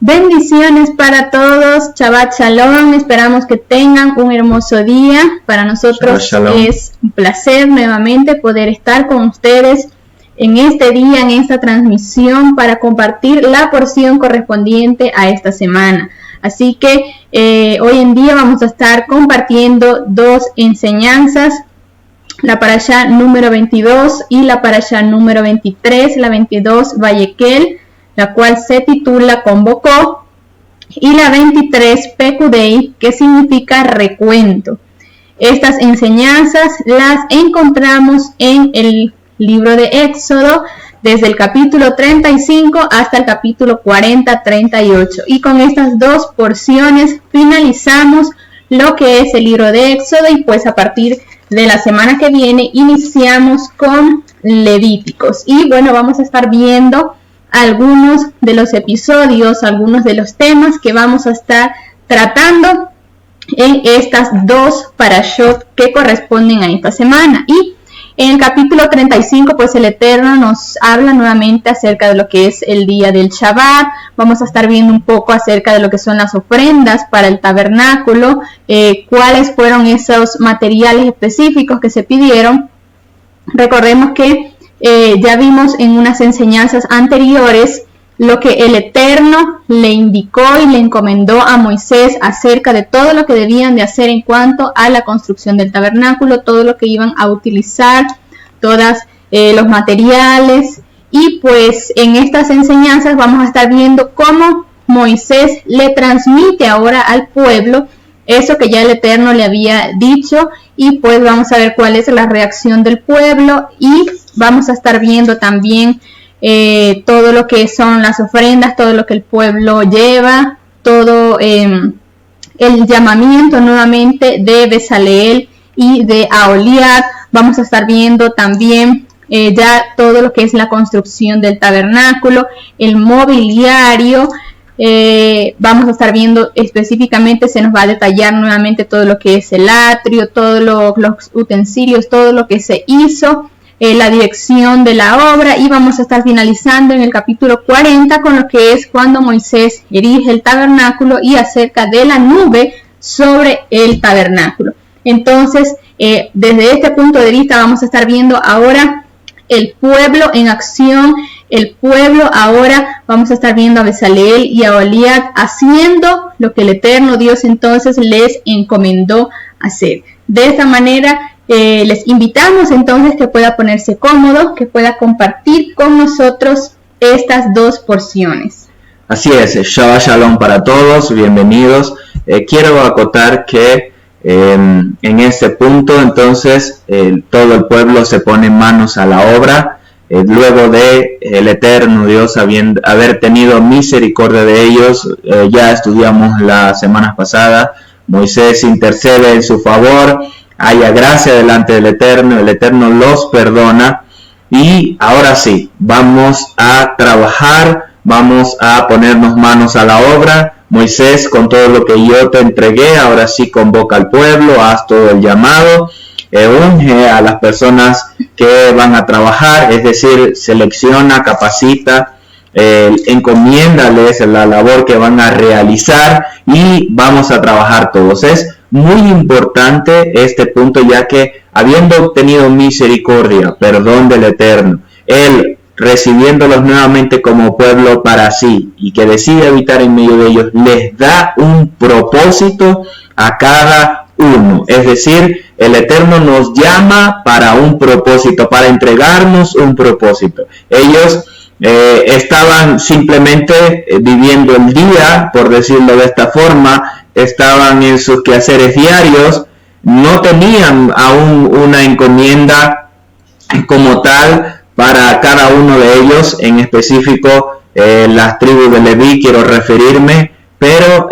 Bendiciones para todos, Shabbat Shalom, esperamos que tengan un hermoso día. Para nosotros es un placer nuevamente poder estar con ustedes en este día, en esta transmisión, para compartir la porción correspondiente a esta semana. Así que hoy en día vamos a estar compartiendo dos enseñanzas, la parashá número 22 y la parashá número 23, la 22 Vayekel, la cual se titula Convocó, y la 23 Pekudei, que significa recuento. Estas enseñanzas las encontramos en el libro de Éxodo, desde el capítulo 35 hasta el capítulo 40-38. Y con estas dos porciones finalizamos lo que es el libro de Éxodo, y pues a partir de la semana que viene iniciamos con Levíticos. Y bueno, vamos a estar viendo algunos de los episodios, algunos de los temas que vamos a estar tratando en estas dos parashot que corresponden a esta semana. Y en el capítulo 35, pues el Eterno nos habla nuevamente acerca de lo que es el día del Shabbat. Vamos a estar viendo un poco acerca de lo que son las ofrendas para el tabernáculo, cuáles fueron esos materiales específicos que se pidieron. Recordemos que ya vimos en unas enseñanzas anteriores lo que el Eterno le indicó y le encomendó a Moisés acerca de todo lo que debían de hacer en cuanto a la construcción del tabernáculo, todo lo que iban a utilizar, todos los materiales. Y pues en estas enseñanzas vamos a estar viendo cómo Moisés le transmite ahora al pueblo eso que ya el Eterno le había dicho, y pues vamos a ver cuál es la reacción del pueblo, y vamos a estar viendo también todo lo que son las ofrendas, todo lo que el pueblo lleva, todo el llamamiento nuevamente de Bezaleel y de Aholiab. Vamos a estar viendo también ya todo lo que es la construcción del tabernáculo, el mobiliario. Vamos a estar viendo específicamente, se nos va a detallar nuevamente todo lo que es el atrio, todos los utensilios, todo lo que se hizo, la dirección de la obra, y vamos a estar finalizando en el capítulo 40 con lo que es cuando Moisés erige el tabernáculo y acerca de la nube sobre el tabernáculo. Entonces, desde este punto de vista vamos a estar viendo ahora el pueblo en acción. El pueblo ahora vamos a estar viendo a Bezaleel y a Aholiab haciendo lo que el Eterno Dios entonces les encomendó hacer. De esta manera les invitamos entonces que pueda ponerse cómodo, que pueda compartir con nosotros estas dos porciones. Así es, Shabbat Shalom para todos, bienvenidos. Quiero acotar que en este punto entonces todo el pueblo se pone manos a la obra. Luego de el Eterno Dios haber tenido misericordia de ellos, ya estudiamos la semana pasada, Moisés intercede en su favor, haya gracia delante del Eterno, el Eterno los perdona, y ahora sí, vamos a trabajar, vamos a ponernos manos a la obra. Moisés, con todo lo que yo te entregué, ahora sí convoca al pueblo, haz todo el llamado, unge a las personas que van a trabajar, es decir, selecciona, capacita, encomiéndales la labor que van a realizar, y vamos a trabajar todos. Es muy importante este punto, ya que habiendo obtenido misericordia, perdón del Eterno, Él recibiéndolos nuevamente como pueblo para sí, y que decide habitar en medio de ellos, les da un propósito a cada uno. Es decir, el Eterno nos llama para un propósito, para entregarnos un propósito. Ellos estaban simplemente viviendo el día, por decirlo de esta forma, estaban en sus quehaceres diarios, no tenían aún una encomienda como tal para cada uno de ellos, en específico las tribus de Leví quiero referirme, pero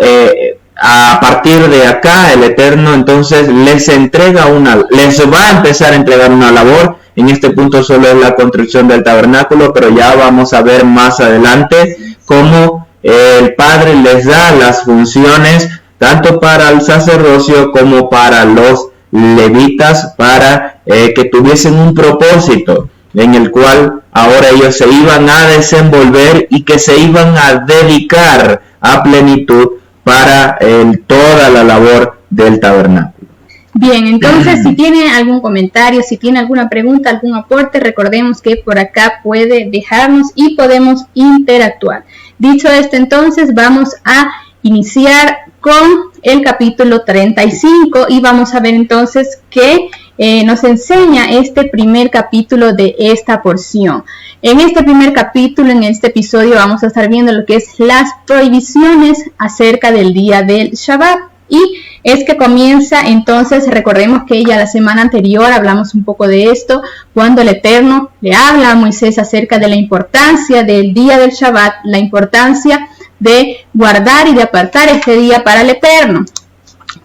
a partir de acá el Eterno entonces les va a empezar a entregar una labor. En este punto solo es la construcción del tabernáculo, pero ya vamos a ver más adelante cómo el Padre les da las funciones tanto para el sacerdocio como para los levitas, para que tuviesen un propósito. en el cual ahora ellos se iban a desenvolver y que se iban a dedicar a plenitud para toda la labor del tabernáculo. Bien, entonces si tiene algún comentario, si tiene alguna pregunta, algún aporte, recordemos que por acá puede dejarnos y podemos interactuar. Dicho esto, entonces vamos a iniciar con el capítulo 35 y vamos a ver entonces qué nos enseña este primer capítulo de esta porción. En este primer capítulo, en este episodio, vamos a estar viendo lo que es las prohibiciones acerca del día del Shabbat. Y es que comienza, entonces, recordemos que ya la semana anterior hablamos un poco de esto, cuando el Eterno le habla a Moisés acerca de la importancia del día del Shabbat, la importancia de guardar y de apartar este día para el Eterno.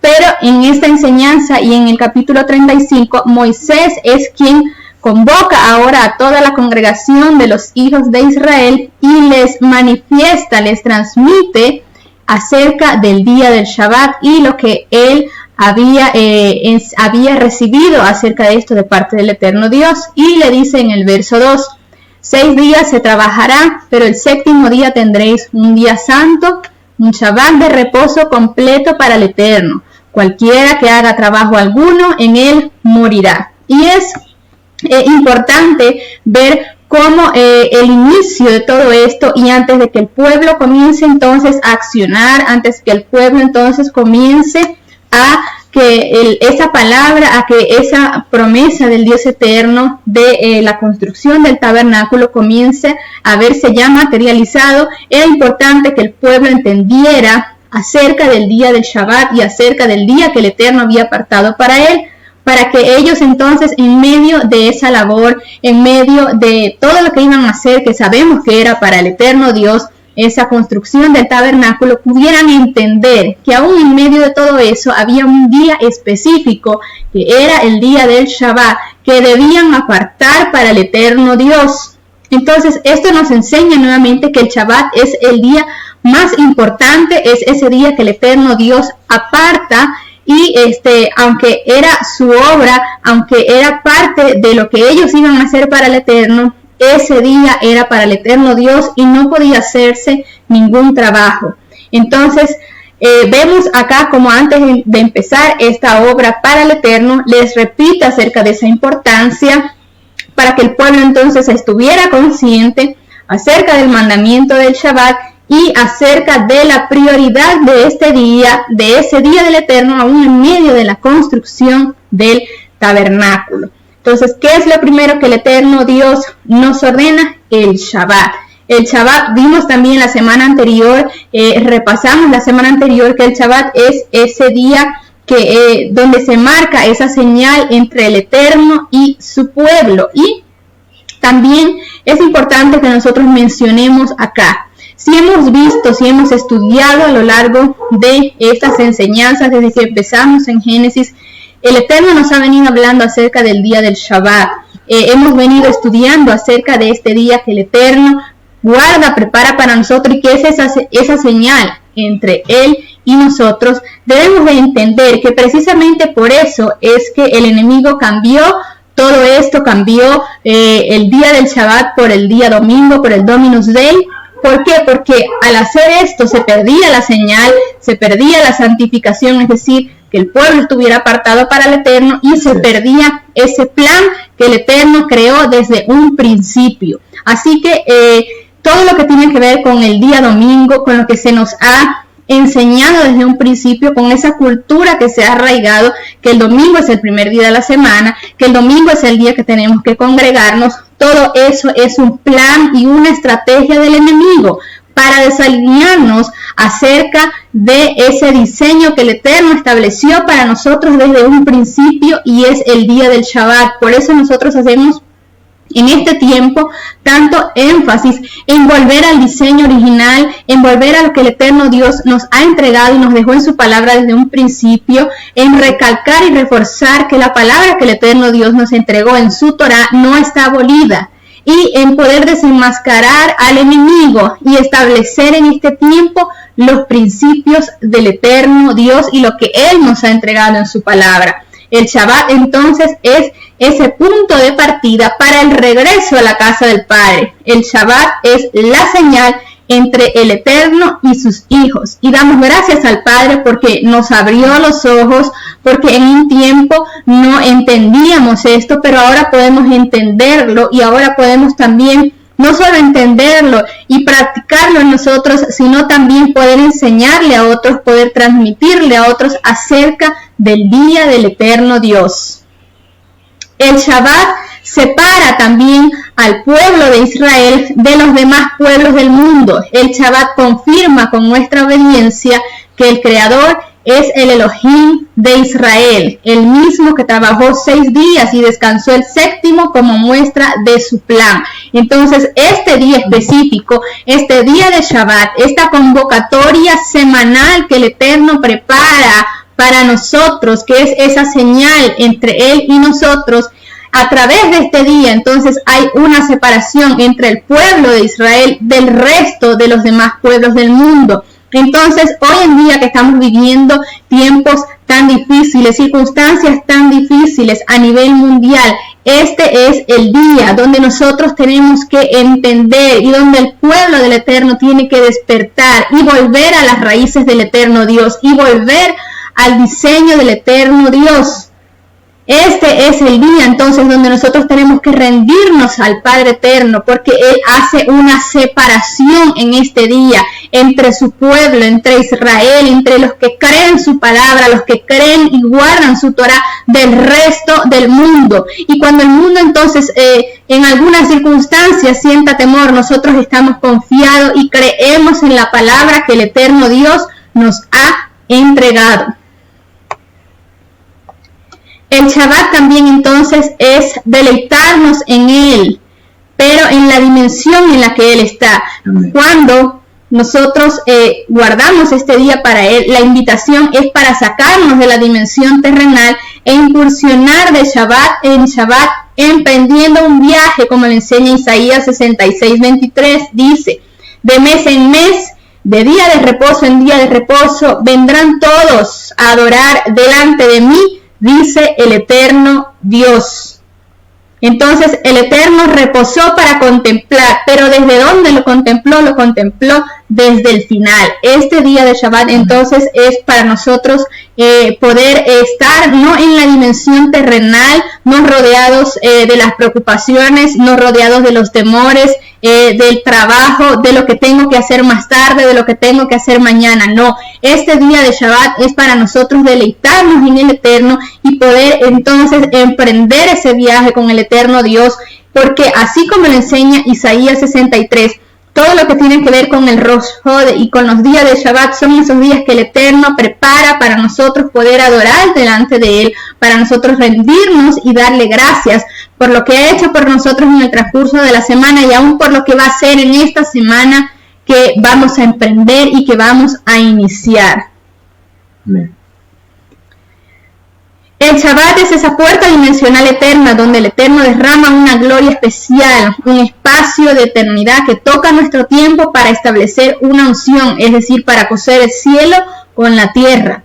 Pero en esta enseñanza y en el capítulo 35, Moisés es quien convoca ahora a toda la congregación de los hijos de Israel y les manifiesta, les transmite acerca del día del Shabbat y lo que él había recibido acerca de esto de parte del Eterno Dios. Y le dice en el verso 2, 6 días se trabajará, pero el séptimo día tendréis un día santo, un Shabbat de reposo completo para el Eterno. Cualquiera que haga trabajo alguno, en él morirá. Y es importante ver cómo el inicio de todo esto, y antes de que el pueblo comience entonces a accionar, antes que el pueblo entonces comience a que esa palabra, a que esa promesa del Dios eterno de la construcción del tabernáculo comience a verse ya materializado, era importante que el pueblo entendiera acerca del día del Shabbat y acerca del día que el Eterno había apartado para él, para que ellos entonces en medio de esa labor, en medio de todo lo que iban a hacer, que sabemos que era para el Eterno Dios, esa construcción del tabernáculo, pudieran entender que aún en medio de todo eso había un día específico, que era el día del Shabbat, que debían apartar para el Eterno Dios. Entonces esto nos enseña nuevamente que el Shabbat es el día más importante, es ese día que el Eterno Dios aparta. Y aunque era su obra, aunque era parte de lo que ellos iban a hacer para el Eterno, ese día era para el Eterno Dios y no podía hacerse ningún trabajo. Entonces, vemos acá como antes de empezar esta obra para el Eterno, les repite acerca de esa importancia para que el pueblo entonces estuviera consciente acerca del mandamiento del Shabbat y acerca de la prioridad de este día, de ese día del Eterno, aún en medio de la construcción del tabernáculo. Entonces, ¿qué es lo primero que el Eterno Dios nos ordena? El Shabbat. El Shabbat, vimos también la semana anterior, repasamos la semana anterior que el Shabbat es ese día que donde se marca esa señal entre el Eterno y su pueblo. Y también es importante que nosotros mencionemos acá, si hemos visto, si hemos estudiado a lo largo de estas enseñanzas, desde que empezamos en Génesis, el Eterno nos ha venido hablando acerca del día del Shabbat. Hemos venido estudiando acerca de este día que el Eterno guarda, prepara para nosotros y que es esa señal entre Él y nosotros. Debemos de entender que precisamente por eso es que el enemigo cambió todo esto, cambió el día del Shabbat por el día domingo, por el Dominus Day. ¿Por qué? Porque al hacer esto se perdía la señal, se perdía la santificación, es decir, que el pueblo estuviera apartado para el Eterno y se perdía ese plan que el Eterno creó desde un principio. Así que todo lo que tiene que ver con el día domingo, con lo que se nos ha enseñado desde un principio, con esa cultura que se ha arraigado, que el domingo es el primer día de la semana, que el domingo es el día que tenemos que congregarnos, todo eso es un plan y una estrategia del enemigo para desalinearnos acerca de ese diseño que el Eterno estableció para nosotros desde un principio, y es el día del Shabbat. Por eso nosotros hacemos en este tiempo tanto énfasis en volver al diseño original, en volver a lo que el Eterno Dios nos ha entregado y nos dejó en su palabra desde un principio, en recalcar y reforzar que la palabra que el Eterno Dios nos entregó en su Torah no está abolida, y en poder desenmascarar al enemigo y establecer en este tiempo los principios del Eterno Dios y lo que Él nos ha entregado en su palabra. El Shabbat entonces es ese punto de partida para el regreso a la casa del Padre. El Shabbat es la señal entre el Eterno y sus hijos. Y damos gracias al Padre porque nos abrió los ojos, porque en un tiempo no entendíamos esto, pero ahora podemos entenderlo y ahora podemos también no solo entenderlo y practicarlo en nosotros, sino también poder enseñarle a otros, poder transmitirle a otros acerca del día del Eterno Dios. El Shabbat separa también al pueblo de Israel de los demás pueblos del mundo. El Shabbat confirma con nuestra obediencia que el Creador es el Elohim de Israel, el mismo que trabajó 6 días y descansó el 7º como muestra de su plan. Entonces, este día específico, este día de Shabbat, esta convocatoria semanal que el Eterno prepara para nosotros, que es esa señal entre Él y nosotros, a través de este día, entonces hay una separación entre el pueblo de Israel del resto de los demás pueblos del mundo. Entonces, hoy en día que estamos viviendo tiempos tan difíciles, circunstancias tan difíciles a nivel mundial, este es el día donde nosotros tenemos que entender y donde el pueblo del Eterno tiene que despertar y volver a las raíces del Eterno Dios y volver al diseño del Eterno Dios. Este es el día entonces donde nosotros tenemos que rendirnos al Padre Eterno, porque Él hace una separación en este día entre su pueblo, entre Israel, entre los que creen su palabra, los que creen y guardan su Torah del resto del mundo. Y cuando el mundo entonces en algunas circunstancias sienta temor, nosotros estamos confiados y creemos en la palabra que el Eterno Dios nos ha entregado. El Shabbat también entonces es deleitarnos en Él, pero en la dimensión en la que Él está. Amén. Cuando nosotros guardamos este día para Él, la invitación es para sacarnos de la dimensión terrenal e incursionar de Shabbat en Shabbat, emprendiendo un viaje, como le enseña Isaías 66:23, dice: de mes en mes, de día de reposo en día de reposo, vendrán todos a adorar delante de mí, dice el Eterno Dios. Entonces el Eterno reposó para contemplar, pero ¿desde dónde lo contempló? Lo contempló desde el final. Este día de Shabbat entonces es para nosotros poder estar no en la dimensión terrenal, no rodeados de las preocupaciones, no rodeados de los temores, del trabajo, de lo que tengo que hacer más tarde, de lo que tengo que hacer mañana. No, este día de Shabbat es para nosotros deleitarnos en el Eterno y poder entonces emprender ese viaje con el Eterno Dios, porque así como le enseña Isaías 63, todo lo que tiene que ver con el Rosh Hodeh y con los días de Shabbat son esos días que el Eterno prepara para nosotros poder adorar delante de Él, para nosotros rendirnos y darle gracias por lo que ha hecho por nosotros en el transcurso de la semana y aún por lo que va a hacer en esta semana que vamos a emprender y que vamos a iniciar. Amén. El Shabbat es esa puerta dimensional eterna donde el Eterno derrama una gloria especial, un espacio de eternidad que toca nuestro tiempo para establecer una unción, es decir, para coser el cielo con la tierra.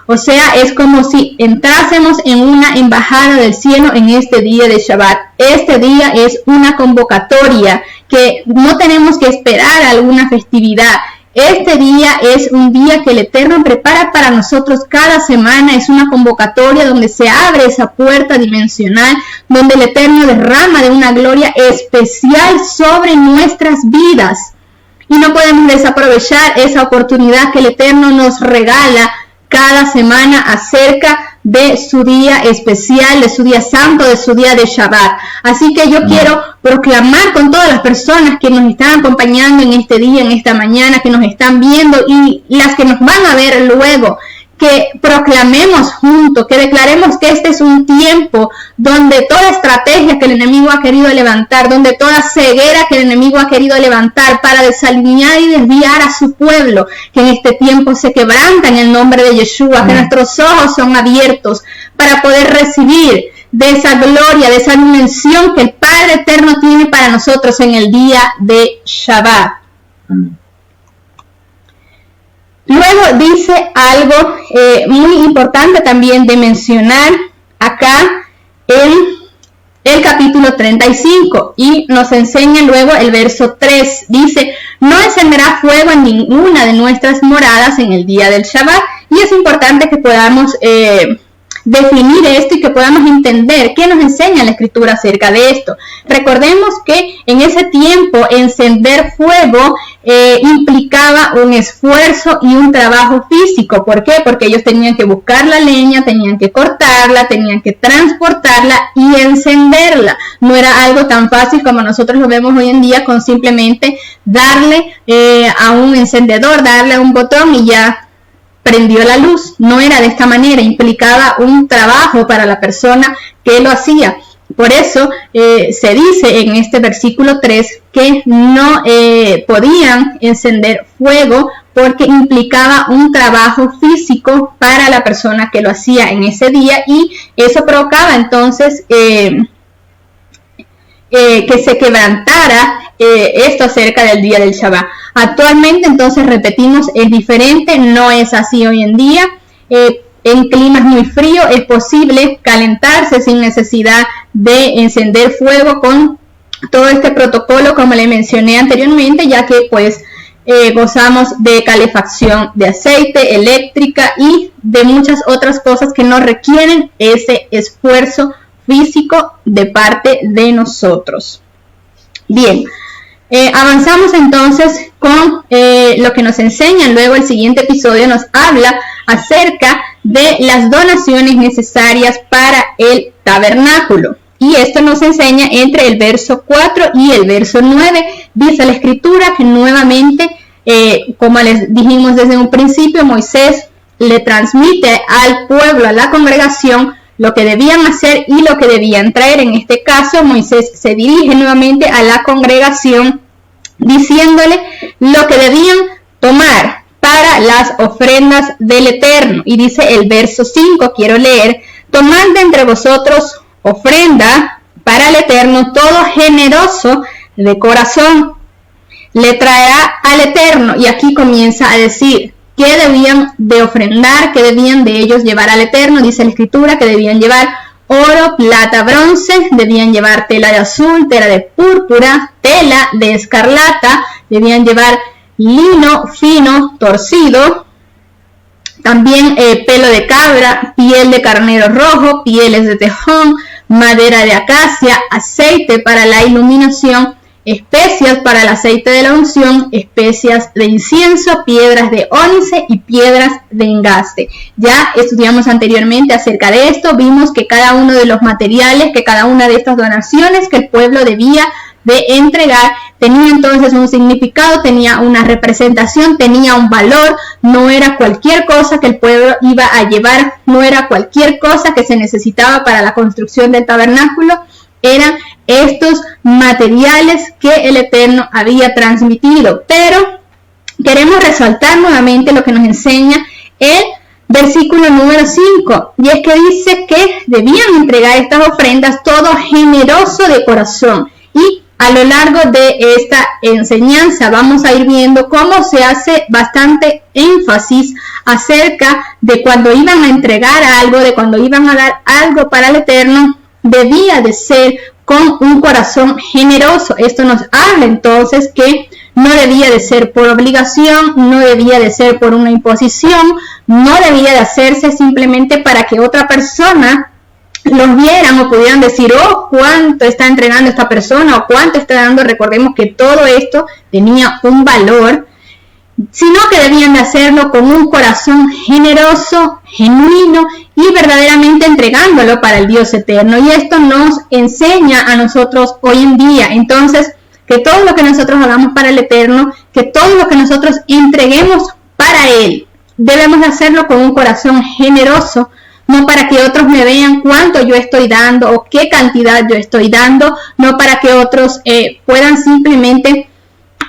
O sea, es como si entrásemos en una embajada del cielo en este día de Shabbat. Este día es una convocatoria que no tenemos que esperar a alguna festividad. Este día es un día que el Eterno prepara para nosotros cada semana, es una convocatoria donde se abre esa puerta dimensional, donde el Eterno derrama de una gloria especial sobre nuestras vidas. Y no podemos desaprovechar esa oportunidad que el Eterno nos regala cada semana acerca de su día especial, de su día santo, de su día de Shabbat. Así que yo quiero proclamar con todas las personas que nos están acompañando en este día, en esta mañana, que nos están viendo y las que nos van a ver luego, que proclamemos juntos, que declaremos que este es un tiempo donde toda estrategia que el enemigo ha querido levantar, donde toda ceguera que el enemigo ha querido levantar para desalinear y desviar a su pueblo, que en este tiempo se quebranta en el nombre de Yeshua, que nuestros ojos son abiertos para poder recibir de esa gloria, de esa dimensión que el Padre Eterno tiene para nosotros en el día de Shabbat. Amén. Luego dice algo muy importante también de mencionar acá, el el capítulo 35 y nos enseña luego el verso 3. Dice, no encenderá fuego en ninguna de nuestras moradas en el día del Shabbat. Y es importante que podamos definir esto y que podamos entender qué nos enseña la Escritura acerca de esto. Recordemos que en ese tiempo encender fuego implicaba un esfuerzo y un trabajo físico. ¿Por qué? Porque ellos tenían que buscar la leña, tenían que cortarla, tenían que transportarla y encenderla. No era algo tan fácil como nosotros lo vemos hoy en día con simplemente darle a un encendedor, darle a un botón y ya prendió la luz. No era de esta manera, implicaba un trabajo para la persona que lo hacía. Por eso se dice en este versículo 3 que no podían encender fuego porque implicaba un trabajo físico para la persona que lo hacía en ese día, y eso provocaba entonces que se quebrantara esto acerca del día del Shabbat. Actualmente, entonces, repetimos, es diferente, no es así hoy en día. En climas muy fríos es posible calentarse sin necesidad de encender fuego con todo este protocolo, como le mencioné anteriormente, ya que pues gozamos de calefacción de aceite, eléctrica y de muchas otras cosas que no requieren ese esfuerzo físico de parte de nosotros. Bien, avanzamos entonces con lo que nos enseña. Luego el siguiente episodio nos habla acerca de las donaciones necesarias para el tabernáculo. Y esto nos enseña entre el verso 4 y el verso 9. Dice la Escritura que nuevamente, como les dijimos desde un principio, Moisés le transmite al pueblo, a la congregación, lo que debían hacer y lo que debían traer. En este caso, Moisés se dirige nuevamente a la congregación diciéndole lo que debían tomar para las ofrendas del Eterno. Y dice el verso 5, quiero leer: tomad de entre vosotros ofrenda para el Eterno, todo generoso de corazón le traerá al Eterno. Y aquí comienza a decir qué debían de ofrendar, qué debían de ellos llevar al Eterno. Dice la Escritura que debían llevar oro, plata, bronce, debían llevar tela de azul, tela de púrpura, tela de escarlata, debían llevar lino fino torcido, también pelo de cabra, piel de carnero rojo, pieles de tejón, madera de acacia, aceite para la iluminación, especias para el aceite de la unción, especias de incienso, piedras de ónice y piedras de engaste. Ya estudiamos anteriormente acerca de esto, vimos que cada uno de los materiales, que cada una de estas donaciones que el pueblo debía de entregar tenía entonces un significado, tenía una representación, tenía un valor. No era cualquier cosa que el pueblo iba a llevar, no era cualquier cosa que se necesitaba para la construcción del tabernáculo. Eran estos materiales que el Eterno había transmitido. Pero queremos resaltar nuevamente lo que nos enseña el versículo número 5, y es que dice que debían entregar estas ofrendas todo generoso de corazón. Y a lo largo de esta enseñanza vamos a ir viendo cómo se hace bastante énfasis acerca de cuando iban a entregar algo, de cuando iban a dar algo para el Eterno, debía de ser con un corazón generoso. Esto nos habla entonces que no debía de ser por obligación, no debía de ser por una imposición, no debía de hacerse simplemente para que otra persona los vieran o pudieran decir, oh, cuánto está entregando esta persona o cuánto está dando. Recordemos que todo esto tenía un valor, sino que debían de hacerlo con un corazón generoso, genuino y verdaderamente entregándolo para el Dios eterno. Y esto nos enseña a nosotros hoy en día. Entonces, que todo lo que nosotros hagamos para el Eterno, que todo lo que nosotros entreguemos para Él, debemos de hacerlo con un corazón generoso, no para que otros me vean cuánto yo estoy dando o qué cantidad yo estoy dando, no para que otros puedan simplemente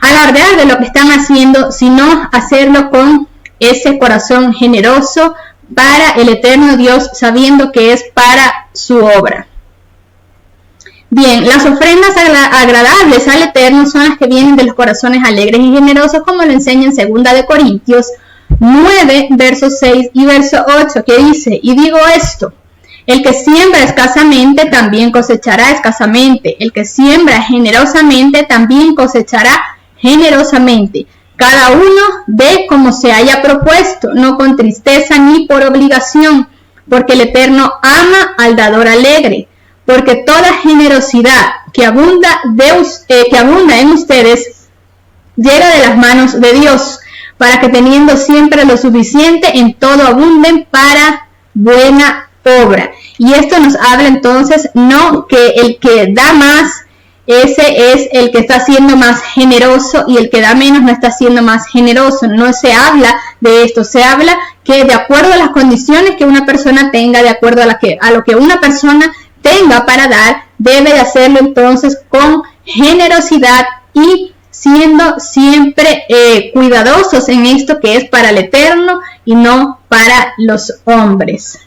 alardear de lo que están haciendo, sino hacerlo con ese corazón generoso para el eterno Dios, sabiendo que es para su obra. Bien, las ofrendas agradables al Eterno son las que vienen de los corazones alegres y generosos, como lo enseña en 2 de Corintios 9, versos 6 y verso 8, que dice: y digo esto, El que siembra escasamente también cosechará escasamente. El que siembra generosamente también cosechará generosamente. Cada uno dé como se haya propuesto, no con tristeza ni por obligación, porque el Eterno ama al dador alegre. Porque toda generosidad que abunda en ustedes llega de las manos de Dios, para que teniendo siempre lo suficiente, en todo abunden para buena obra. Y esto nos habla entonces, no que el que da más, ese es el que está siendo más generoso, y el que da menos no está siendo más generoso. No se habla de esto, se habla que de acuerdo a las condiciones que una persona tenga, de acuerdo a lo que una persona tenga para dar, debe de hacerlo entonces con generosidad y siendo siempre cuidadosos en esto que es para el Eterno y no para los hombres.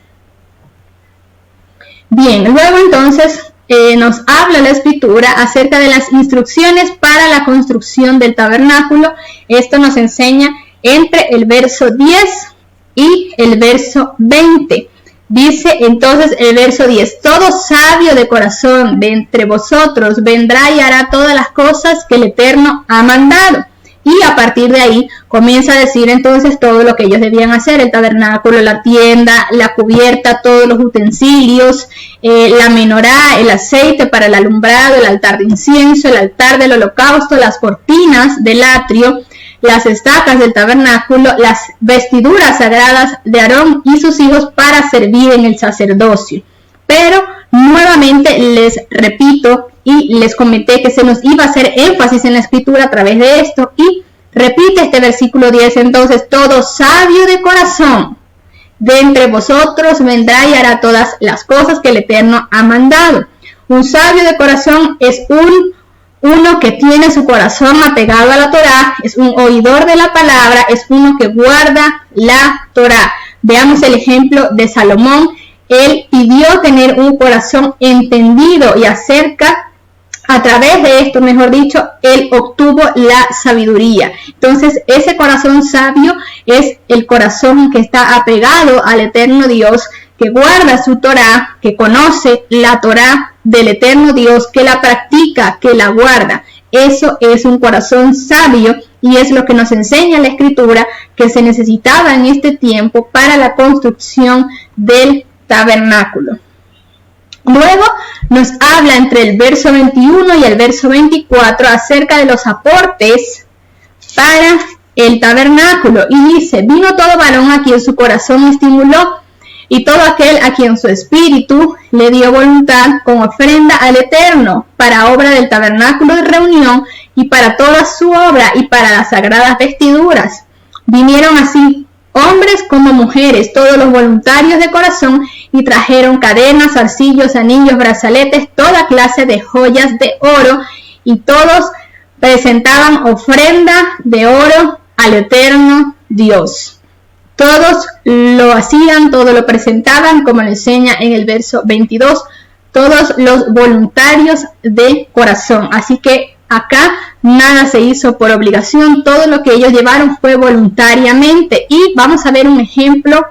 Bien, luego entonces nos habla la Escritura acerca de las instrucciones para la construcción del tabernáculo. Esto nos enseña entre el verso 10 y el verso 20. Dice entonces el verso 10, todo sabio de corazón de entre vosotros vendrá y hará todas las cosas que el Eterno ha mandado. Y a partir de ahí comienza a decir entonces todo lo que ellos debían hacer: el tabernáculo, la tienda, la cubierta, todos los utensilios, la menorá, el aceite para el alumbrado, el altar de incienso, el altar del holocausto, las cortinas del atrio, las estacas del tabernáculo, las vestiduras sagradas de Aarón y sus hijos para servir en el sacerdocio. Pero nuevamente les repito y les comenté que se nos iba a hacer énfasis en la Escritura a través de esto, y repite este versículo 10 entonces: todo sabio de corazón de entre vosotros vendrá y hará todas las cosas que el Eterno ha mandado. Un sabio de corazón es uno que tiene su corazón apegado a la Torá, es un oidor de la palabra, es uno que guarda la Torá. Veamos el ejemplo de Salomón. Él pidió tener un corazón entendido, y a través de esto, mejor dicho, él obtuvo la sabiduría. Entonces, ese corazón sabio es el corazón que está apegado al Eterno Dios, que guarda su Torá, que conoce la Torá del Eterno Dios, que la practica, que la guarda. Eso es un corazón sabio, y es lo que nos enseña la Escritura que se necesitaba en este tiempo para la construcción del tabernáculo. Luego nos habla entre el verso 21 y el verso 24 acerca de los aportes para el tabernáculo, y dice: vino todo varón a quien su corazón estimuló, y todo aquel a quien su espíritu le dio voluntad, con ofrenda al Eterno, para obra del tabernáculo de reunión, y para toda su obra, y para las sagradas vestiduras. Vinieron así hombres como mujeres, todos los voluntarios de corazón, y trajeron cadenas, zarcillos, anillos, brazaletes, toda clase de joyas de oro, y todos presentaban ofrenda de oro al Eterno Dios. Todos lo hacían, todos lo presentaban, como le enseña en el verso 22, todos los voluntarios de corazón. Así que acá nada se hizo por obligación, todo lo que ellos llevaron fue voluntariamente. Y vamos a ver un ejemplo,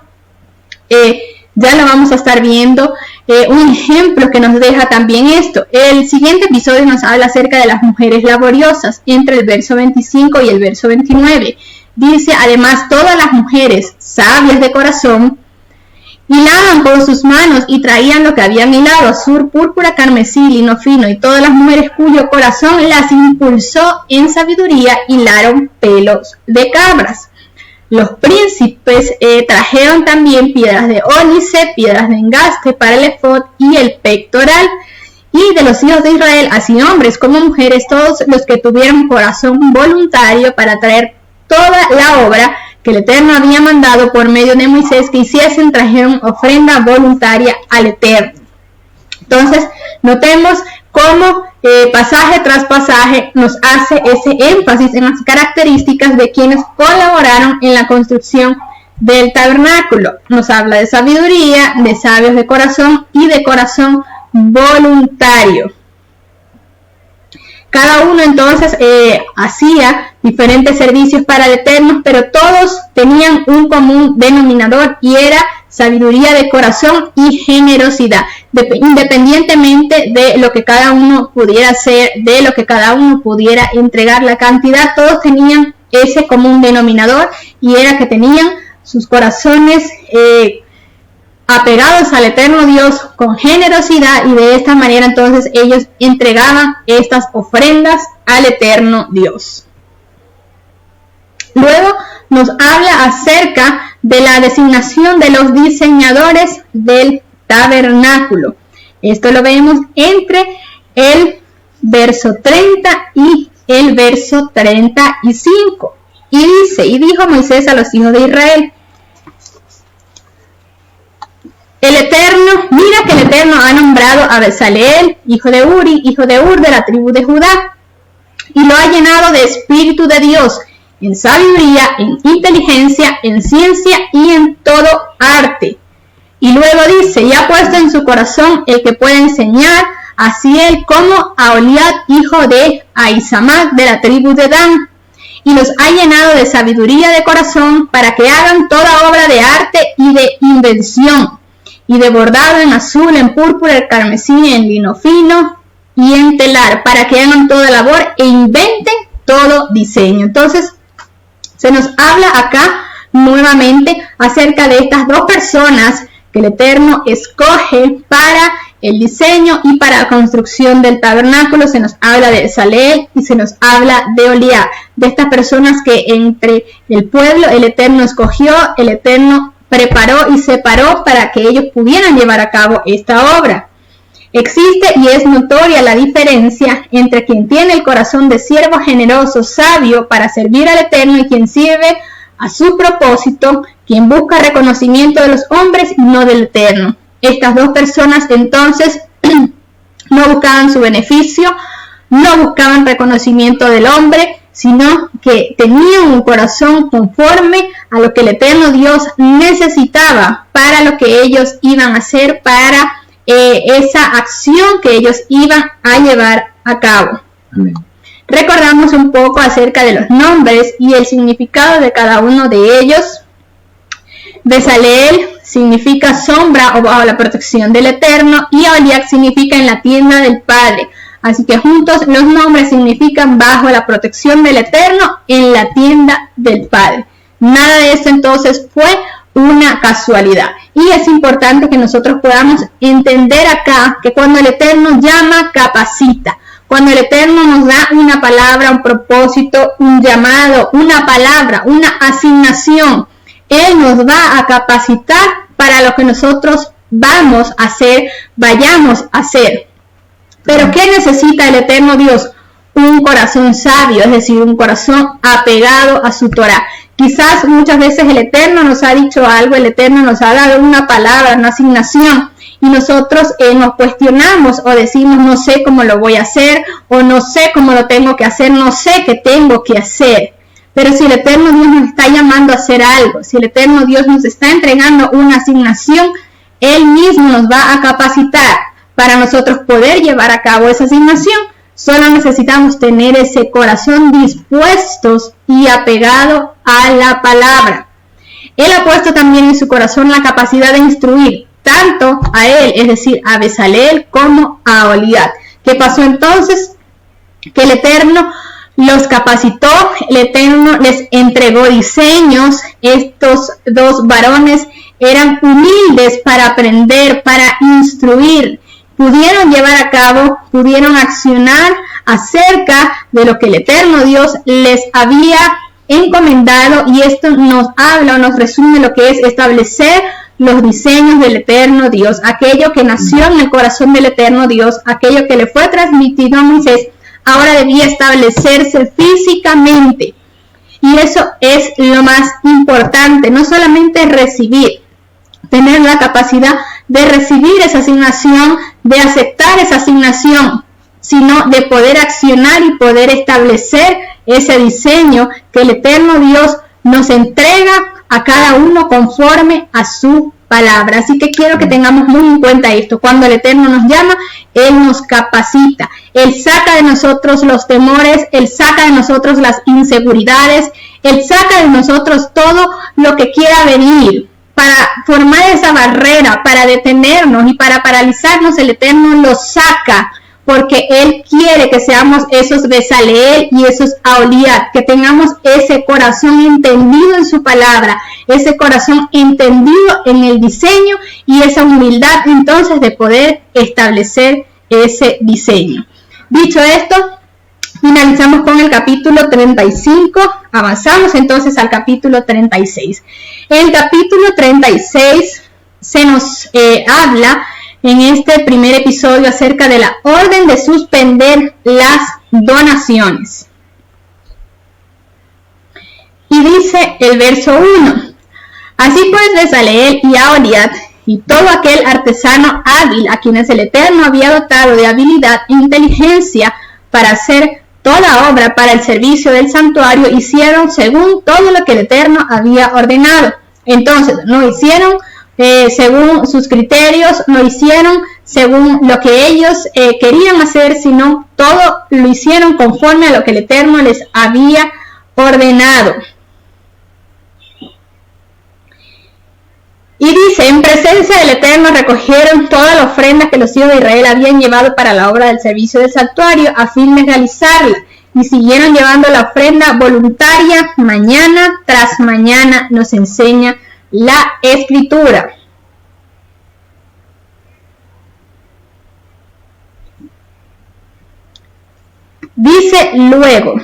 ya lo vamos a estar viendo, un ejemplo que nos deja también esto. El siguiente episodio nos habla acerca de las mujeres laboriosas, entre el verso 25 y el verso 29. Dice: además todas las mujeres sabias de corazón hilaban con sus manos y traían lo que habían hilado: azur, púrpura, carmesí, lino fino. Y todas las mujeres cuyo corazón las impulsó en sabiduría hilaron pelos de cabras. Los príncipes trajeron también piedras de ónice, piedras de engaste para el efod y el pectoral. Y de los hijos de Israel, así hombres como mujeres, todos los que tuvieron corazón voluntario para traer toda la obra que el Eterno había mandado por medio de Moisés que hiciesen, trajeron ofrenda voluntaria al Eterno. Entonces, notemos cómo pasaje tras pasaje nos hace ese énfasis en las características de quienes colaboraron en la construcción del tabernáculo. Nos habla de sabiduría, de sabios de corazón y de corazón voluntario. Cada uno entonces hacía diferentes servicios para el Eterno, pero todos tenían un común denominador, y era sabiduría de corazón y generosidad. Independientemente de lo que cada uno pudiera hacer, de lo que cada uno pudiera entregar, la cantidad, todos tenían ese común denominador, y era que tenían sus corazones apegados al eterno Dios con generosidad, y de esta manera entonces ellos entregaban estas ofrendas al eterno Dios. Luego nos habla acerca de la designación de los diseñadores del tabernáculo. Esto lo vemos entre el verso 30 y el verso 35. Y dice: y dijo Moisés a los hijos de Israel: mira que el Eterno ha nombrado a Bezaleel, hijo de Uri, hijo de Ur, de la tribu de Judá, y lo ha llenado de espíritu de Dios, en sabiduría, en inteligencia, en ciencia y en todo arte. Y luego dice: y ha puesto en su corazón el que puede enseñar, así él como a Oliad, hijo de Ahisamac, de la tribu de Dan, y los ha llenado de sabiduría de corazón para que hagan toda obra de arte y de invención, y de bordado en azul, en púrpura, en carmesí, en lino fino y en telar, para que hagan toda labor e inventen todo diseño. Entonces se nos habla acá nuevamente acerca de estas dos personas que el Eterno escoge para el diseño y para la construcción del tabernáculo. Se nos habla de Bezaleel y se nos habla de Oliab, de estas personas que entre el pueblo el Eterno escogió, el Eterno preparó y separó para que ellos pudieran llevar a cabo esta obra. Existe y es notoria la diferencia entre quien tiene el corazón de siervo generoso, sabio para servir al Eterno, y quien sirve a su propósito, quien busca reconocimiento de los hombres y no del Eterno. Estas dos personas entonces no buscaban su beneficio, no buscaban reconocimiento del hombre, sino que tenían un corazón conforme a lo que el eterno Dios necesitaba para lo que ellos iban a hacer, para esa acción que ellos iban a llevar a cabo. Amén. Recordamos un poco acerca de los nombres y el significado de cada uno de ellos. Bezaleel significa sombra o bajo la protección del Eterno, y Oliab significa en la tienda del Padre. Así que juntos los nombres significan bajo la protección del Eterno, en la tienda del Padre. Nada de esto entonces fue una casualidad. Y es importante que nosotros podamos entender acá que cuando el Eterno llama, capacita. Cuando el Eterno nos da una palabra, un propósito, un llamado, una palabra, una asignación, Él nos va a capacitar para lo que nosotros vamos a hacer, vayamos a hacer. Pero ¿qué necesita el eterno Dios? Un corazón sabio, es decir, un corazón apegado a su Torah. Quizás muchas veces el Eterno nos ha dicho algo, el Eterno nos ha dado una palabra, una asignación, y nosotros nos cuestionamos o decimos: no sé cómo lo voy a hacer, o no sé cómo lo tengo que hacer, no sé qué tengo que hacer. Pero si el eterno Dios nos está llamando a hacer algo, si el eterno Dios nos está entregando una asignación, Él mismo nos va a capacitar para nosotros poder llevar a cabo esa asignación. Solo necesitamos tener ese corazón dispuestos y apegado a la palabra. Él ha puesto también en su corazón la capacidad de instruir tanto a él, es decir, a Bezaleel, como a Oliab. ¿Qué pasó entonces? Que el Eterno los capacitó, el Eterno les entregó diseños. Estos dos varones eran humildes para aprender, para instruir. Pudieron llevar a cabo, pudieron accionar acerca de lo que el eterno Dios les había encomendado, y esto nos habla o nos resume lo que es establecer los diseños del eterno Dios, aquello que nació en el corazón del eterno Dios, aquello que le fue transmitido a Moisés, ahora debía establecerse físicamente. Y eso es lo más importante, no solamente recibir, tener la capacidad de recibir esa asignación, de aceptar esa asignación, sino de poder accionar y poder establecer ese diseño que el eterno Dios nos entrega a cada uno conforme a su palabra. Así que quiero que tengamos muy en cuenta esto. Cuando el eterno nos llama, Él nos capacita. Él saca de nosotros los temores, Él saca de nosotros las inseguridades, Él saca de nosotros todo lo que quiera venir para formar esa barrera, para detenernos y para paralizarnos, el Eterno lo saca, porque Él quiere que seamos esos Besaleel y esos Aholiab, que tengamos ese corazón entendido en su palabra, ese corazón entendido en el diseño y esa humildad entonces de poder establecer ese diseño. Dicho esto, finalizamos con el capítulo 35, avanzamos entonces al capítulo 36. En el capítulo 36 se nos habla en este primer episodio acerca de la orden de suspender las donaciones. Y dice el verso 1, así pues Besaleel y Aholiab y todo aquel artesano hábil a quienes el Eterno había dotado de habilidad e inteligencia para hacer toda obra para el servicio del santuario, hicieron según todo lo que el Eterno había ordenado. Entonces, no hicieron según sus criterios, no hicieron según lo que ellos querían hacer, sino todo lo hicieron conforme a lo que el Eterno les había ordenado. Y dice, en presencia del Eterno recogieron toda la ofrenda que los hijos de Israel habían llevado para la obra del servicio del santuario a fin de realizarla, y siguieron llevando la ofrenda voluntaria mañana tras mañana, nos enseña la Escritura. Dice luego,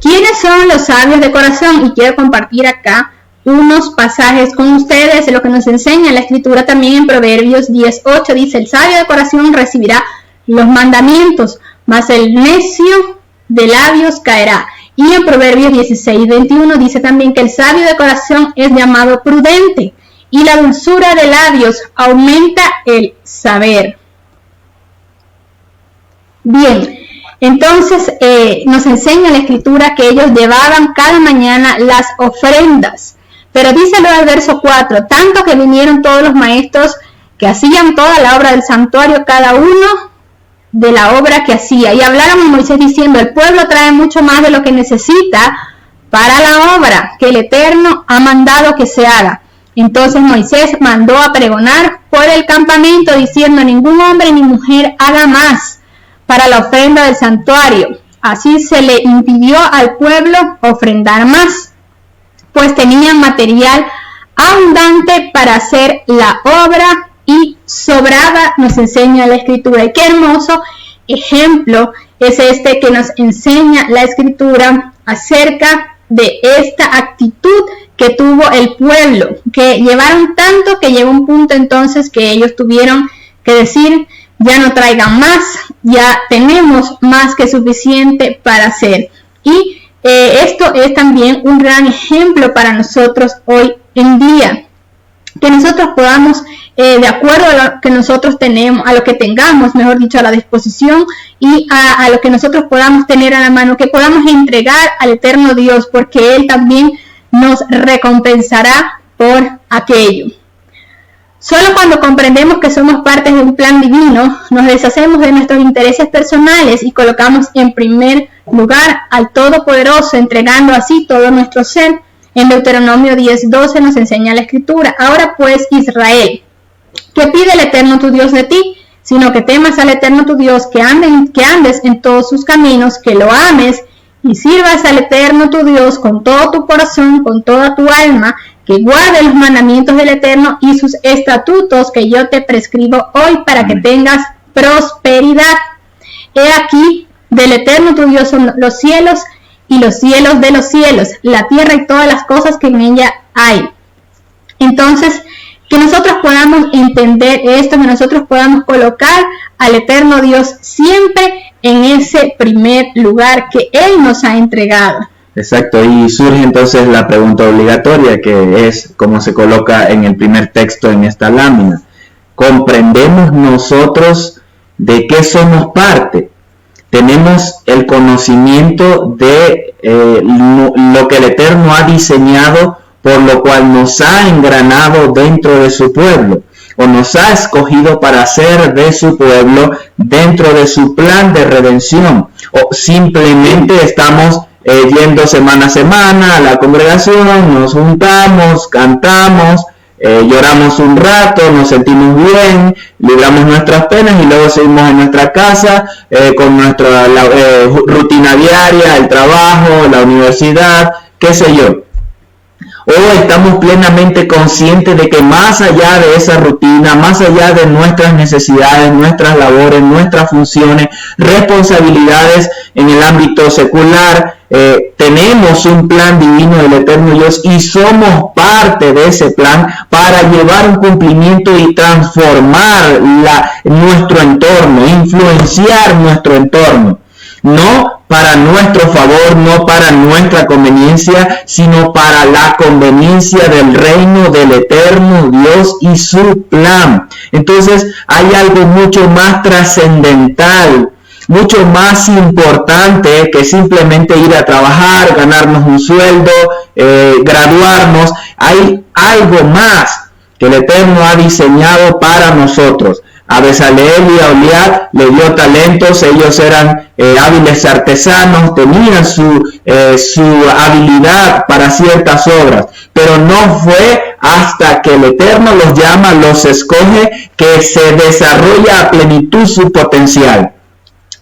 ¿quiénes son los sabios de corazón? Y quiero compartir acá unos pasajes con ustedes, lo que nos enseña la Escritura también en Proverbios 10:8, dice, el sabio de corazón recibirá los mandamientos, mas el necio de labios caerá. Y en Proverbios 16:21 dice también que el sabio de corazón es llamado prudente, y la dulzura de labios aumenta el saber. Bien, entonces nos enseña la Escritura que ellos llevaban cada mañana las ofrendas. Pero dice luego el verso 4, tanto que vinieron todos los maestros que hacían toda la obra del santuario, cada uno de la obra que hacía. Y hablaron a Moisés diciendo, el pueblo trae mucho más de lo que necesita para la obra que el Eterno ha mandado que se haga. Entonces Moisés mandó a pregonar por el campamento diciendo, ningún hombre ni mujer haga más para la ofrenda del santuario. Así se le impidió al pueblo ofrendar más, pues tenían material abundante para hacer la obra y sobraba, nos enseña la Escritura. Y qué hermoso ejemplo es este que nos enseña la Escritura acerca de esta actitud que tuvo el pueblo, que llevaron tanto que llegó un punto entonces que ellos tuvieron que decir, ya no traigan más, ya tenemos más que suficiente para hacer. Y esto es también un gran ejemplo para nosotros hoy en día, que nosotros podamos, de acuerdo a lo que nosotros tenemos, a lo que tengamos, mejor dicho, a la disposición y a lo que nosotros podamos tener a la mano, que podamos entregar al eterno Dios, porque Él también nos recompensará por aquello. Solo cuando comprendemos que somos parte de un plan divino, nos deshacemos de nuestros intereses personales y colocamos en primer lugar al Todopoderoso, entregando así todo nuestro ser. En Deuteronomio 10:12 nos enseña la Escritura. Ahora pues, Israel, ¿qué pide el Eterno tu Dios de ti? Sino que temas al Eterno tu Dios, que andes en todos sus caminos, que lo ames y sirvas al Eterno tu Dios con todo tu corazón, con toda tu alma, que guarde los mandamientos del Eterno y sus estatutos que yo te prescribo hoy para que tengas prosperidad. He aquí, del Eterno tu Dios son los cielos y los cielos de los cielos, la tierra y todas las cosas que en ella hay. Entonces, que nosotros podamos entender esto, que nosotros podamos colocar al Eterno Dios siempre en ese primer lugar que Él nos ha entregado. Exacto, y surge entonces la pregunta obligatoria, que es como se coloca en el primer texto en esta lámina. ¿Comprendemos nosotros de qué somos parte? ¿Tenemos el conocimiento de lo que el Eterno ha diseñado, por lo cual nos ha engranado dentro de su pueblo, o nos ha escogido para ser de su pueblo dentro de su plan de redención? ¿O simplemente estamos yendo semana a semana a la congregación, nos juntamos, cantamos, lloramos un rato, nos sentimos bien, libramos nuestras penas y luego seguimos en nuestra casa con nuestra rutina diaria, el trabajo, la universidad, qué sé yo. O estamos plenamente conscientes de que más allá de esa rutina, más allá de nuestras necesidades, nuestras labores, nuestras funciones, responsabilidades en el ámbito secular, tenemos un plan divino del eterno Dios y somos parte de ese plan para llevar un cumplimiento y transformar nuestro entorno, influenciar nuestro entorno. No para nuestro favor, no para nuestra conveniencia, sino para la conveniencia del reino del eterno Dios y su plan. Entonces hay algo mucho más trascendental, mucho más importante que simplemente ir a trabajar, ganarnos un sueldo, graduarnos. Hay algo más que el Eterno ha diseñado para nosotros. A Bezaleel y a Oliab le dio talentos, ellos eran hábiles artesanos, tenían su habilidad para ciertas obras, pero no fue hasta que el Eterno los llama, los escoge, que se desarrolla a plenitud su potencial.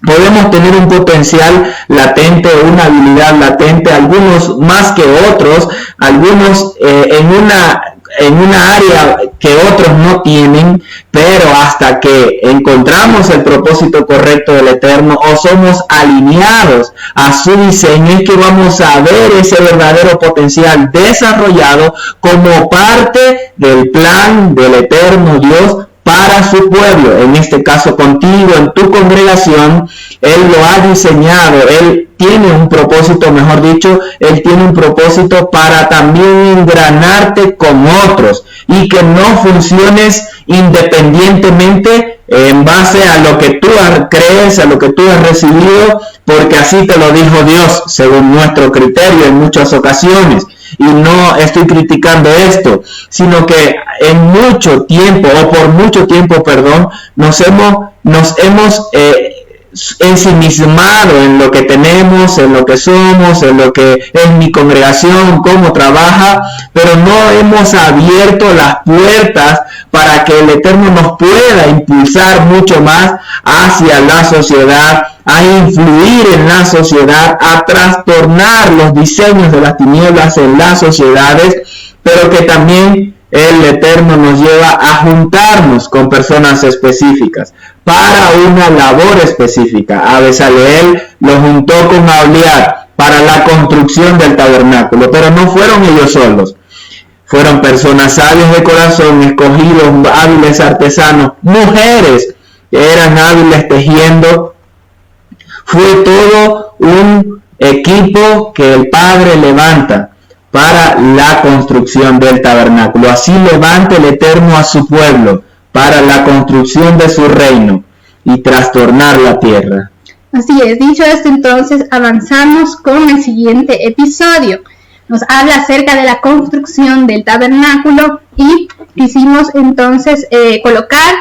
Podemos tener un potencial latente, una habilidad latente, algunos más que otros, algunos en una área que otros no tienen, pero hasta que encontramos el propósito correcto del Eterno o somos alineados a su diseño, es que vamos a ver ese verdadero potencial desarrollado como parte del plan del Eterno Dios para su pueblo, en este caso contigo, en tu congregación. Él lo ha diseñado, Él tiene un propósito, mejor dicho, Él tiene un propósito para también engranarte con otros y que no funciones independientemente en base a lo que tú crees, a lo que tú has recibido, porque así te lo dijo Dios, según nuestro criterio en muchas ocasiones. Y no estoy criticando esto, sino que en mucho tiempo, o por mucho tiempo, perdón, nos hemos ensimismado en lo que tenemos, en lo que somos, en lo que es mi congregación, cómo trabaja, pero no hemos abierto las puertas para que el Eterno nos pueda impulsar mucho más hacia la sociedad, a influir en la sociedad, a trastornar los diseños de las tinieblas en las sociedades, pero que también el Eterno nos lleva a juntarnos con personas específicas para una labor específica. A Bezaleel lo juntó con Aholiab para la construcción del tabernáculo, pero no fueron ellos solos. Fueron personas sabias de corazón, escogidos, hábiles artesanos, mujeres que eran hábiles tejiendo. Fue todo un equipo que el Padre levanta para la construcción del tabernáculo. Así levanta el Eterno a su pueblo para la construcción de su reino y trastornar la tierra. Así es. Dicho esto, entonces avanzamos con el siguiente episodio. Nos habla acerca de la construcción del tabernáculo y quisimos entonces colocar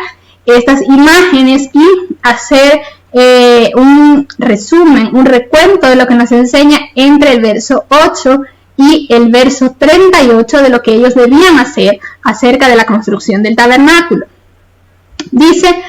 estas imágenes y hacer un resumen, un recuento de lo que nos enseña entre el verso 8 y el verso 38 de lo que ellos debían hacer acerca de la construcción del tabernáculo. Dice: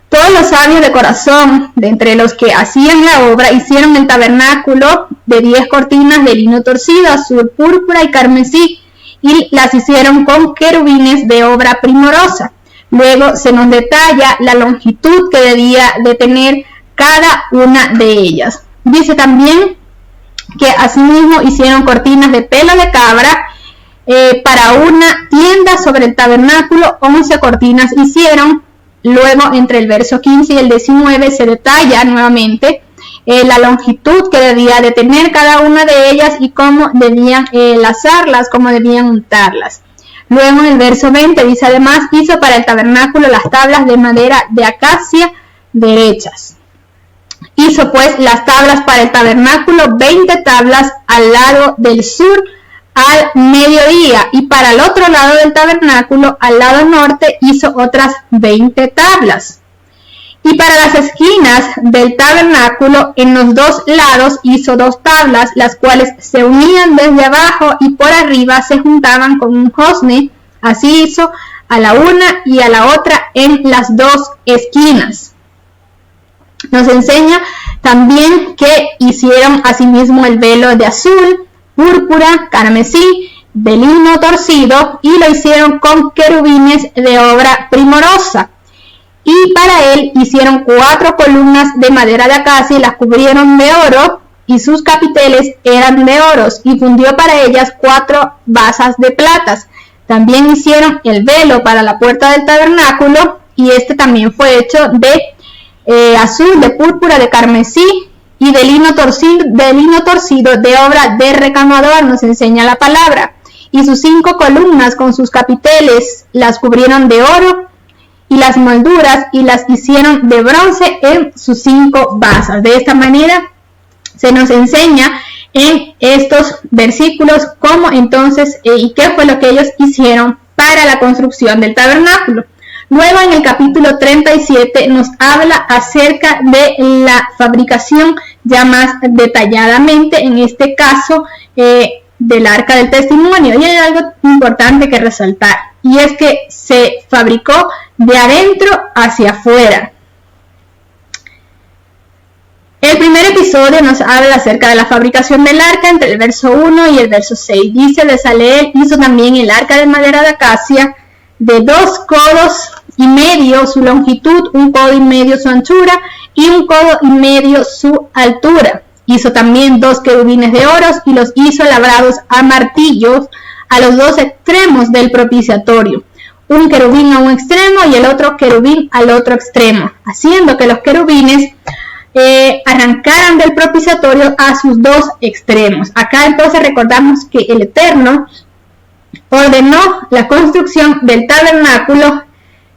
todos los sabios de corazón, de entre los que hacían la obra, hicieron el tabernáculo de 10 cortinas de lino torcido, azul, púrpura y carmesí, y las hicieron con querubines de obra primorosa. Luego se nos detalla la longitud que debía de tener cada una de ellas. Dice también que asimismo hicieron cortinas de pelo de cabra para una tienda sobre el tabernáculo. 11 cortinas hicieron. Luego, entre el verso 15 y el 19 se detalla nuevamente la longitud que debía de tener cada una de ellas y cómo debían lazarlas, cómo debían untarlas. Luego en el verso 20 dice: además hizo para el tabernáculo las tablas de madera de acacia derechas. Hizo pues las tablas para el tabernáculo, 20 tablas al lado del sur al mediodía, y para el otro lado del tabernáculo, al lado norte, hizo otras 20 tablas. Y para las esquinas del tabernáculo, en los dos lados, hizo 2 tablas, las cuales se unían desde abajo y por arriba se juntaban con un josne Así hizo a la una y a la otra en las dos esquinas. Nos enseña también que hicieron asimismo el velo de azul, púrpura, carmesí, de lino torcido, y lo hicieron con querubines de obra primorosa. Y para él hicieron 4 columnas de madera de acacia y las cubrieron de oro, y sus capiteles eran de oro, y fundió para ellas 4 basas de platas. También hicieron el velo para la puerta del tabernáculo, y este también fue hecho de azul, de púrpura, de carmesí y de lino torcido de obra de recamador, nos enseña la palabra. Y sus 5 columnas con sus capiteles las cubrieron de oro, y las molduras y las hicieron de bronce en sus 5 basas. De esta manera se nos enseña en estos versículos cómo entonces y qué fue lo que ellos hicieron para la construcción del tabernáculo. Luego en el capítulo 37 nos habla acerca de la fabricación ya más detalladamente, en este caso del arca del testimonio. Y hay algo importante que resaltar, y es que se fabricó de adentro hacia afuera. El primer episodio nos habla acerca de la fabricación del arca entre el verso 1 y el verso 6. Dice: Bezaleel hizo también el arca de madera de acacia de 2 codos y medio su longitud, 1 codo y medio su anchura y 1 codo y medio su altura. Hizo también 2 querubines de oro y los hizo labrados a martillos a los 2 extremos del propiciatorio, un querubín a un extremo y el otro querubín al otro extremo, haciendo que los querubines arrancaran del propiciatorio a sus 2 extremos. Acá entonces recordamos que el Eterno ordenó la construcción del tabernáculo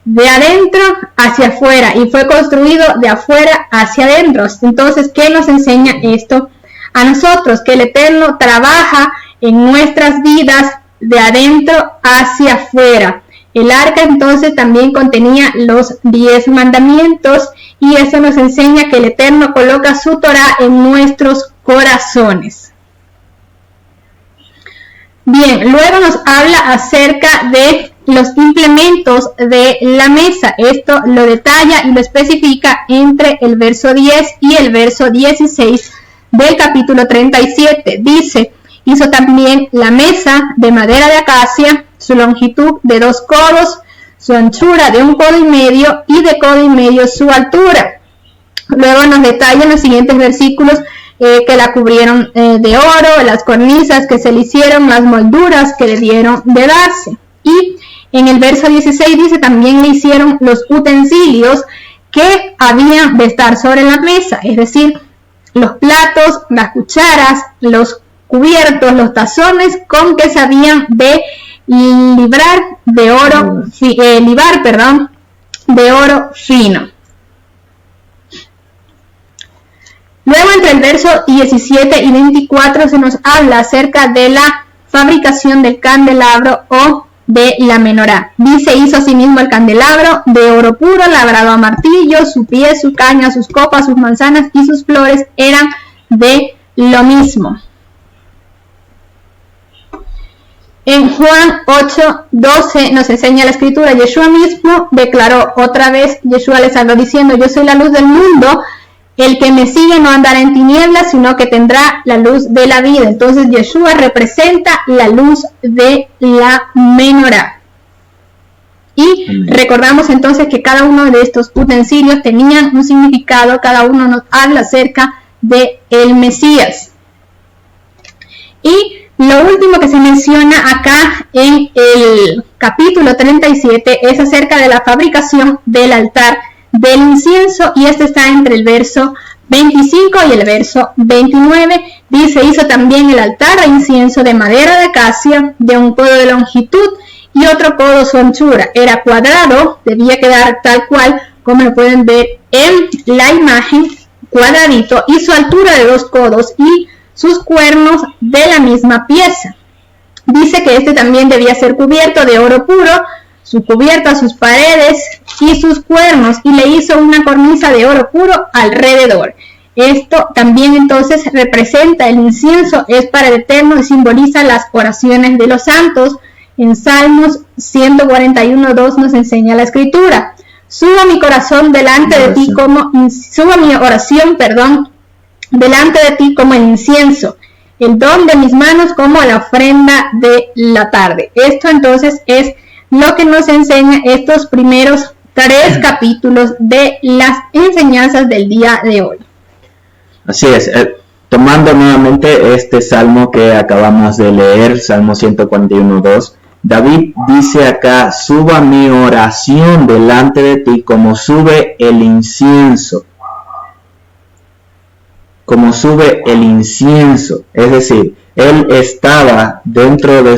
de adentro hacia afuera y fue construido de afuera hacia adentro. Entonces, ¿qué nos enseña esto a nosotros? Que el Eterno trabaja en nuestras vidas de adentro hacia afuera. El arca entonces también contenía los 10 mandamientos, y eso nos enseña que el Eterno coloca su Torá en nuestros corazones. Bien, luego nos habla acerca de los implementos de la mesa. Esto lo detalla y lo especifica entre el verso 10 y el verso 16 del capítulo 37. Dice: hizo también la mesa de madera de acacia, su longitud de 2 codos, su anchura de 1 codo y medio y de codo y medio su altura. Luego nos detalla en los siguientes versículos que la cubrieron de oro, las cornisas que se le hicieron, las molduras que le dieron de darse. Y en el verso 16 dice: también le hicieron los utensilios que habían de estar sobre la mesa, es decir, los platos, las cucharas, los cubiertos, los tazones con que se habían de libar de oro fino. Luego entre el verso 17 y 24 se nos habla acerca de la fabricación del candelabro o de la menorá. Dice: hizo asimismo el candelabro de oro puro, labrado a martillo, su pie, su caña, sus copas, sus manzanas y sus flores eran de lo mismo. En Juan 8:12 nos enseña la escritura: Yeshua mismo declaró otra vez, Yeshua les habló diciendo: yo soy la luz del mundo, el que me sigue no andará en tinieblas, sino que tendrá la luz de la vida. Entonces Yeshua representa la luz de la menorá. Y recordamos entonces que cada uno de estos utensilios tenían un significado, cada uno nos habla acerca de el Mesías. Y lo último que se menciona acá en el capítulo 37 es acerca de la fabricación del altar del incienso, y este está entre el verso 25 y el verso 29. Dice: hizo también el altar de incienso de madera de acacia, de 1 codo de longitud y otro codo su anchura. Era cuadrado, debía quedar tal cual como lo pueden ver en la imagen, cuadradito, y su altura de 2 codos y sus cuernos de la misma pieza. Dice que este también debía ser cubierto de oro puro, su cubierta, sus paredes y sus cuernos, y le hizo una cornisa de oro puro alrededor. Esto también entonces representa el incienso, es para el Eterno y simboliza las oraciones de los santos, En Salmos 141:2 nos enseña la escritura: suba mi corazón delante de ti como, suba mi oración, delante de ti como el incienso, el don de mis manos como la ofrenda de la tarde. Esto entonces es lo que nos enseña estos primeros 3 capítulos de las enseñanzas del día de hoy. Así es, tomando nuevamente este salmo que acabamos de leer, Salmo 141:2, David dice acá: suba mi oración delante de ti como sube el incienso. Como sube el incienso. Es decir, él estaba dentro de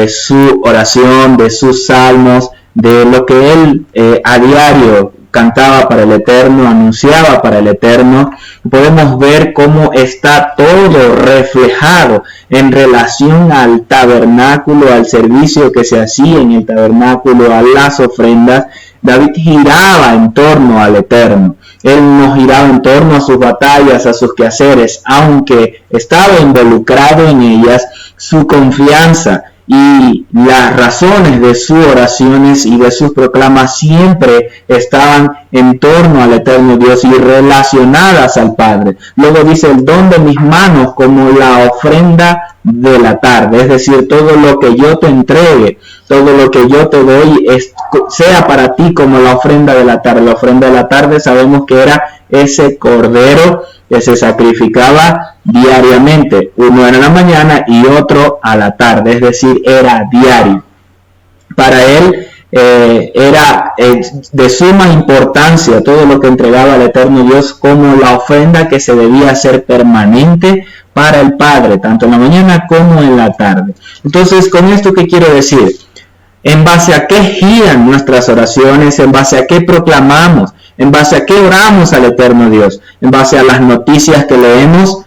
su oración, de sus salmos, de lo que él a diario cantaba para el Eterno, anunciaba para el Eterno. Podemos ver cómo está todo reflejado en relación al tabernáculo, al servicio que se hacía en el tabernáculo, a las ofrendas. David giraba en torno al Eterno. Él no giraba en torno a sus batallas, a sus quehaceres, aunque estaba involucrado en ellas. Su confianza y las razones de sus oraciones y de sus proclamas siempre estaban en torno al Eterno Dios y relacionadas al Padre. Luego dice: el don de mis manos como la ofrenda de la tarde. Es decir, todo lo que yo te entregue, todo lo que yo te doy, sea para ti como la ofrenda de la tarde. La ofrenda de la tarde sabemos que era ese cordero que se sacrificaba diariamente, uno en la mañana y otro a la tarde, es decir, era diario. Para él era de suma importancia todo lo que entregaba al Eterno Dios como la ofrenda que se debía hacer permanente para el Padre, tanto en la mañana como en la tarde. Entonces, con esto, ¿qué quiero decir? ¿En base a qué giran nuestras oraciones? ¿En base a qué proclamamos? ¿En base a qué oramos al Eterno Dios? ¿En base a las noticias que leemos?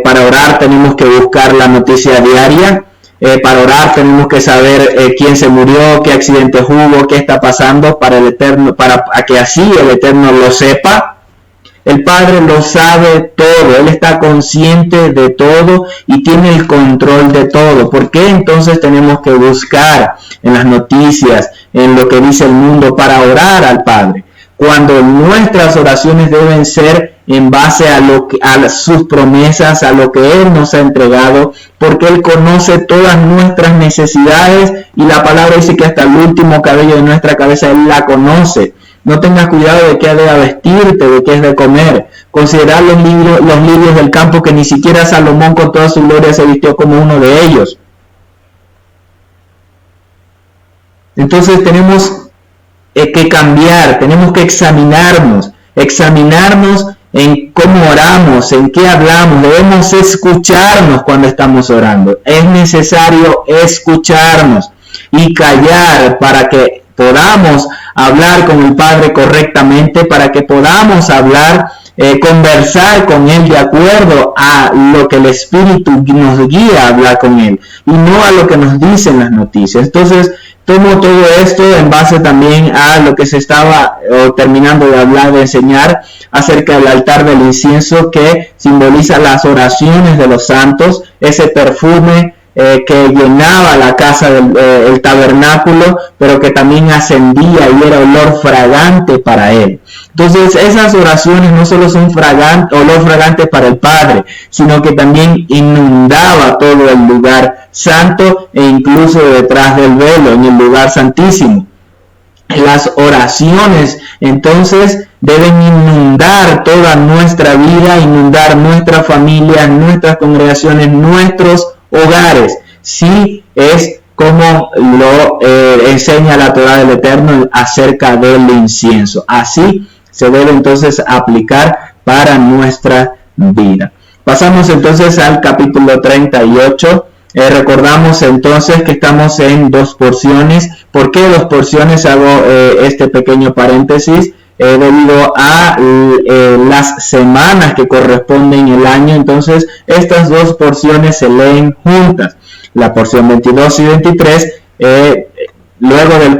Para orar tenemos que buscar la noticia diaria. Para orar tenemos que saber quién se murió, qué accidente hubo, qué está pasando para el Eterno, para que así el Eterno lo sepa. El Padre lo sabe todo, Él está consciente de todo y tiene el control de todo. ¿Por qué entonces tenemos que buscar en las noticias, en lo que dice el mundo, para orar al Padre? Cuando nuestras oraciones deben ser en base a sus promesas, a lo que Él nos ha entregado, porque Él conoce todas nuestras necesidades y la palabra dice que hasta el último cabello de nuestra cabeza Él la conoce. No tengas cuidado de qué ha de vestirte, de qué es de comer. Considerad los lirios del campo, que ni siquiera Salomón con toda su gloria se vistió como uno de ellos. Entonces tenemos que cambiar, tenemos que examinarnos en cómo oramos, en qué hablamos. Debemos escucharnos cuando estamos orando. Es necesario escucharnos y callar para que podamos hablar con el Padre correctamente, para que podamos conversar con Él de acuerdo a lo que el Espíritu nos guía a hablar con Él y no a lo que nos dicen las noticias. Entonces, tomo todo esto en base también a lo que se estaba terminando de hablar, de enseñar acerca del altar del incienso, que simboliza las oraciones de los santos, ese perfume que llenaba la casa del tabernáculo, pero que también ascendía y era olor fragante para Él. Entonces, esas oraciones no solo son olor fragante para el Padre, sino que también inundaba todo el lugar santo e incluso detrás del velo, en el lugar santísimo. Las oraciones, entonces, deben inundar toda nuestra vida, inundar nuestra familia, nuestras congregaciones, nuestros hogares. Sí, es como lo enseña la Torá del Eterno acerca del incienso. Así se debe entonces aplicar para nuestra vida. Pasamos entonces al capítulo 38. Recordamos entonces que estamos en 2 porciones. ¿Por qué 2 porciones? Hago este pequeño paréntesis. Debido a las semanas que corresponden el año, entonces estas 2 porciones se leen juntas. La porción 22 y 23, luego del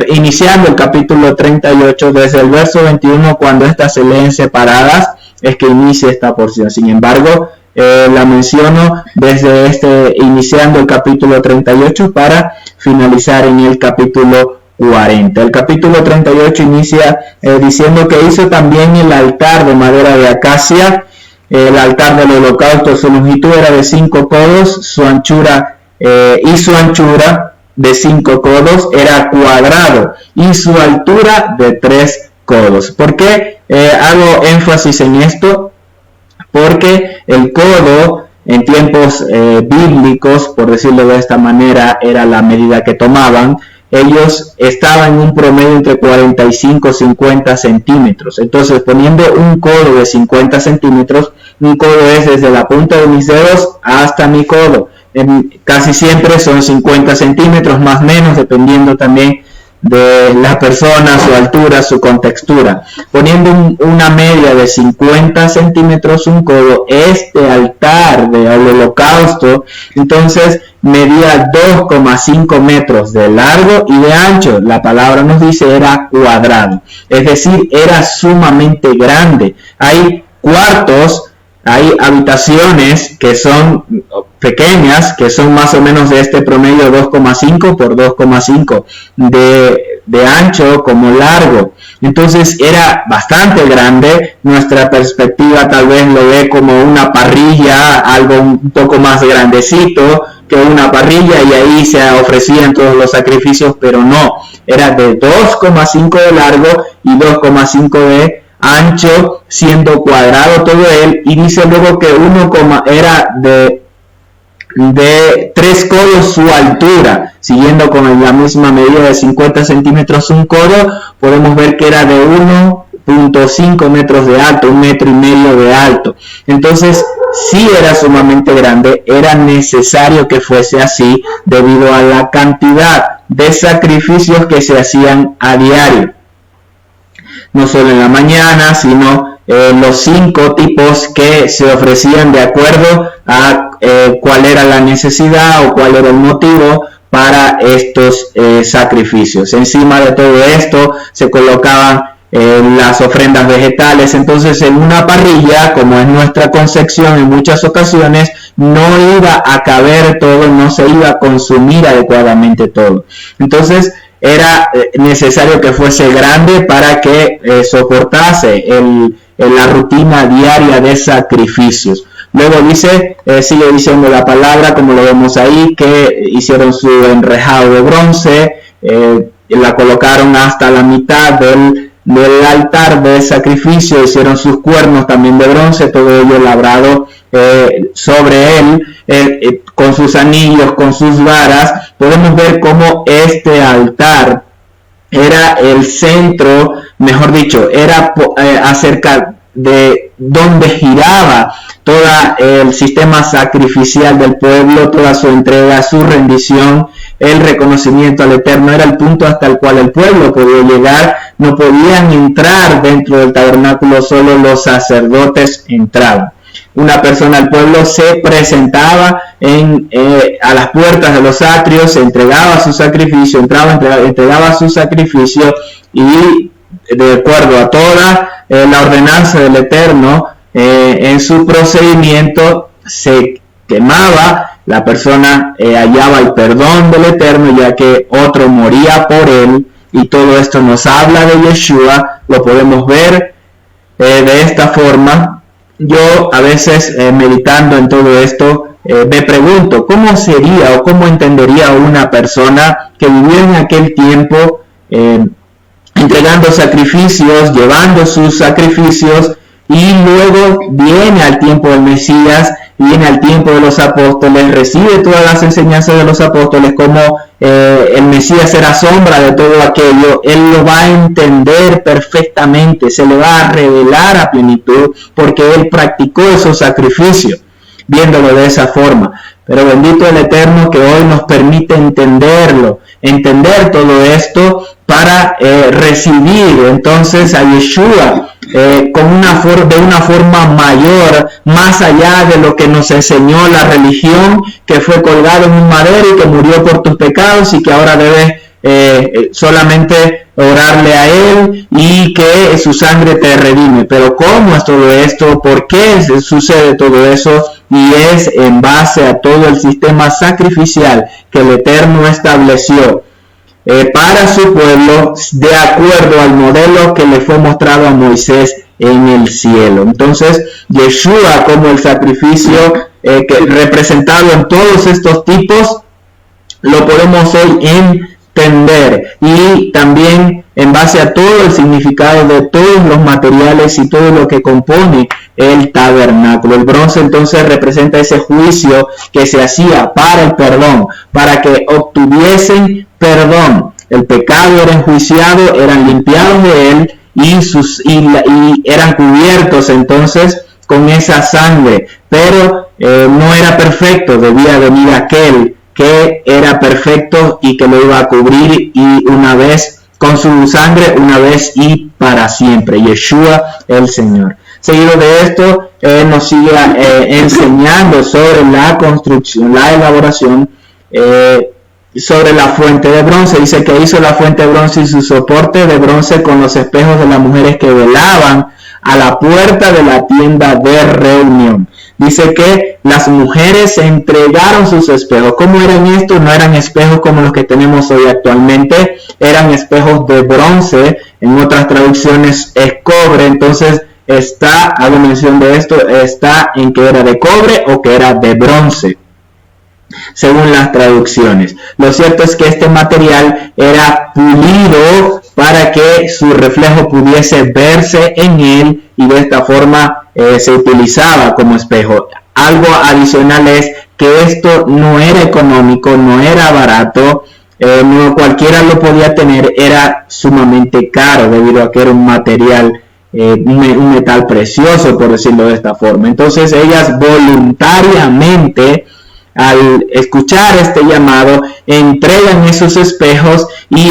iniciando el capítulo 38, desde el verso 21, cuando estas se leen separadas, es que inicia esta porción. Sin embargo, la menciono desde iniciando el capítulo 38 para finalizar en el capítulo 40. El capítulo 38 inicia diciendo que hizo también el altar de madera de acacia, el altar del holocausto. Su longitud era de 5 codos, su anchura de 5 codos era cuadrado, y su altura de 3 codos. ¿Por qué hago énfasis en esto? Porque el codo en tiempos bíblicos, por decirlo de esta manera, era la medida que tomaban. Ellos estaban en un promedio entre 45 y 50 centímetros. Entonces, poniendo un codo de 50 centímetros, un codo es desde la punta de mis dedos hasta mi codo. Casi siempre son 50 centímetros, más o menos, dependiendo también de la persona, su altura, su contextura. Poniendo una media de 50 centímetros un codo, este altar del holocausto, entonces medía 2,5 metros de largo y de ancho. La palabra nos dice era cuadrado, es decir, era sumamente grande. Hay cuartos, hay habitaciones que son pequeñas, que son más o menos de este promedio 2,5 por 2,5 de ancho como largo. Entonces era bastante grande. Nuestra perspectiva tal vez lo ve como una parrilla, algo un poco más grandecito que una parrilla, y ahí se ofrecían todos los sacrificios, pero no, era de 2,5 de largo y 2,5 de ancho, siendo cuadrado todo él. Y dice luego que era de 3 codos su altura, siguiendo con la misma medida de 50 centímetros un codo. Podemos ver que era de 1,5 metros de alto, 1,5 metros de alto. Entonces sí era sumamente grande. Era necesario que fuese así debido a la cantidad de sacrificios que se hacían a diario, no solo en la mañana, sino los 5 tipos que se ofrecían de acuerdo a cuál era la necesidad o cuál era el motivo para estos sacrificios. Encima de todo esto se colocaban las ofrendas vegetales. Entonces, en una parrilla, como es nuestra concepción en muchas ocasiones, no iba a caber todo, no se iba a consumir adecuadamente todo. Entonces era necesario que fuese grande para que soportase la rutina diaria de sacrificios. Luego sigue diciendo la palabra, como lo vemos ahí, que hicieron su enrejado de bronce, la colocaron hasta la mitad del altar de sacrificio, hicieron sus cuernos también de bronce, todo ello labrado sobre él, con sus anillos, con sus varas. Podemos ver cómo este altar era el centro, mejor dicho, era acerca de donde giraba todo el sistema sacrificial del pueblo, toda su entrega, su rendición, el reconocimiento al Eterno. Era el punto hasta el cual el pueblo podía llegar. No podían entrar dentro del tabernáculo, solo los sacerdotes entraban. Una persona del pueblo se presentaba a las puertas de los atrios, entregaba su sacrificio, entregaba su sacrificio, y de acuerdo a toda la ordenanza del Eterno, en su procedimiento se quemaba, la persona hallaba el perdón del Eterno, ya que otro moría por él. Y todo esto nos habla de Yeshua. Lo podemos ver de esta forma. Yo a veces meditando en todo esto me pregunto cómo sería o cómo entendería una persona que vivió en aquel tiempo entregando sacrificios, llevando sus sacrificios, y luego viene al tiempo del Mesías, viene al tiempo de los apóstoles, recibe todas las enseñanzas de los apóstoles, como el Mesías era sombra de todo aquello. Él lo va a entender perfectamente, se le va a revelar a plenitud, porque él practicó esos sacrificios, viéndolo de esa forma. Pero bendito el Eterno que hoy nos permite entender todo esto para recibir entonces a Yeshua de una forma mayor, más allá de lo que nos enseñó la religión, que fue colgado en un madero y que murió por tus pecados y que ahora debes solamente orarle a Él y que su sangre te redime. Pero ¿cómo es todo esto? ¿Por qué sucede todo eso? Y es en base a todo el sistema sacrificial que el Eterno estableció para su pueblo, de acuerdo al modelo que le fue mostrado a Moisés en el cielo. Entonces, Yeshua, como el sacrificio que representado en todos estos tipos, lo podemos hoy entender, y también en base a todo el significado de todos los materiales y todo lo que compone el tabernáculo. El bronce entonces representa ese juicio que se hacía para el perdón, para que obtuviesen perdón. El pecado era enjuiciado, eran limpiados de él y eran cubiertos entonces con esa sangre, pero no era perfecto, debía venir aquel que era perfecto y que lo iba a cubrir, y una vez con su sangre, una vez y para siempre, Yeshua el Señor. Seguido de esto, nos sigue enseñando sobre la construcción, la elaboración, sobre la fuente de bronce. Dice que hizo la fuente de bronce y su soporte de bronce con los espejos de las mujeres que velaban a la puerta de la tienda de reunión. Dice que las mujeres entregaron sus espejos. ¿Cómo eran estos? No eran espejos como los que tenemos hoy actualmente, eran espejos de bronce, en otras traducciones es cobre. Entonces hago mención de esto, está en que era de cobre o que era de bronce, según las traducciones. Lo cierto es que este material era pulido para que su reflejo pudiese verse en él, y de esta forma se utilizaba como espejo. Algo adicional es que esto no era económico, no era barato, no cualquiera lo podía tener, era sumamente caro debido a que era un material, un metal precioso, por decirlo de esta forma. Entonces ellas voluntariamente, al escuchar este llamado, entregan esos espejos y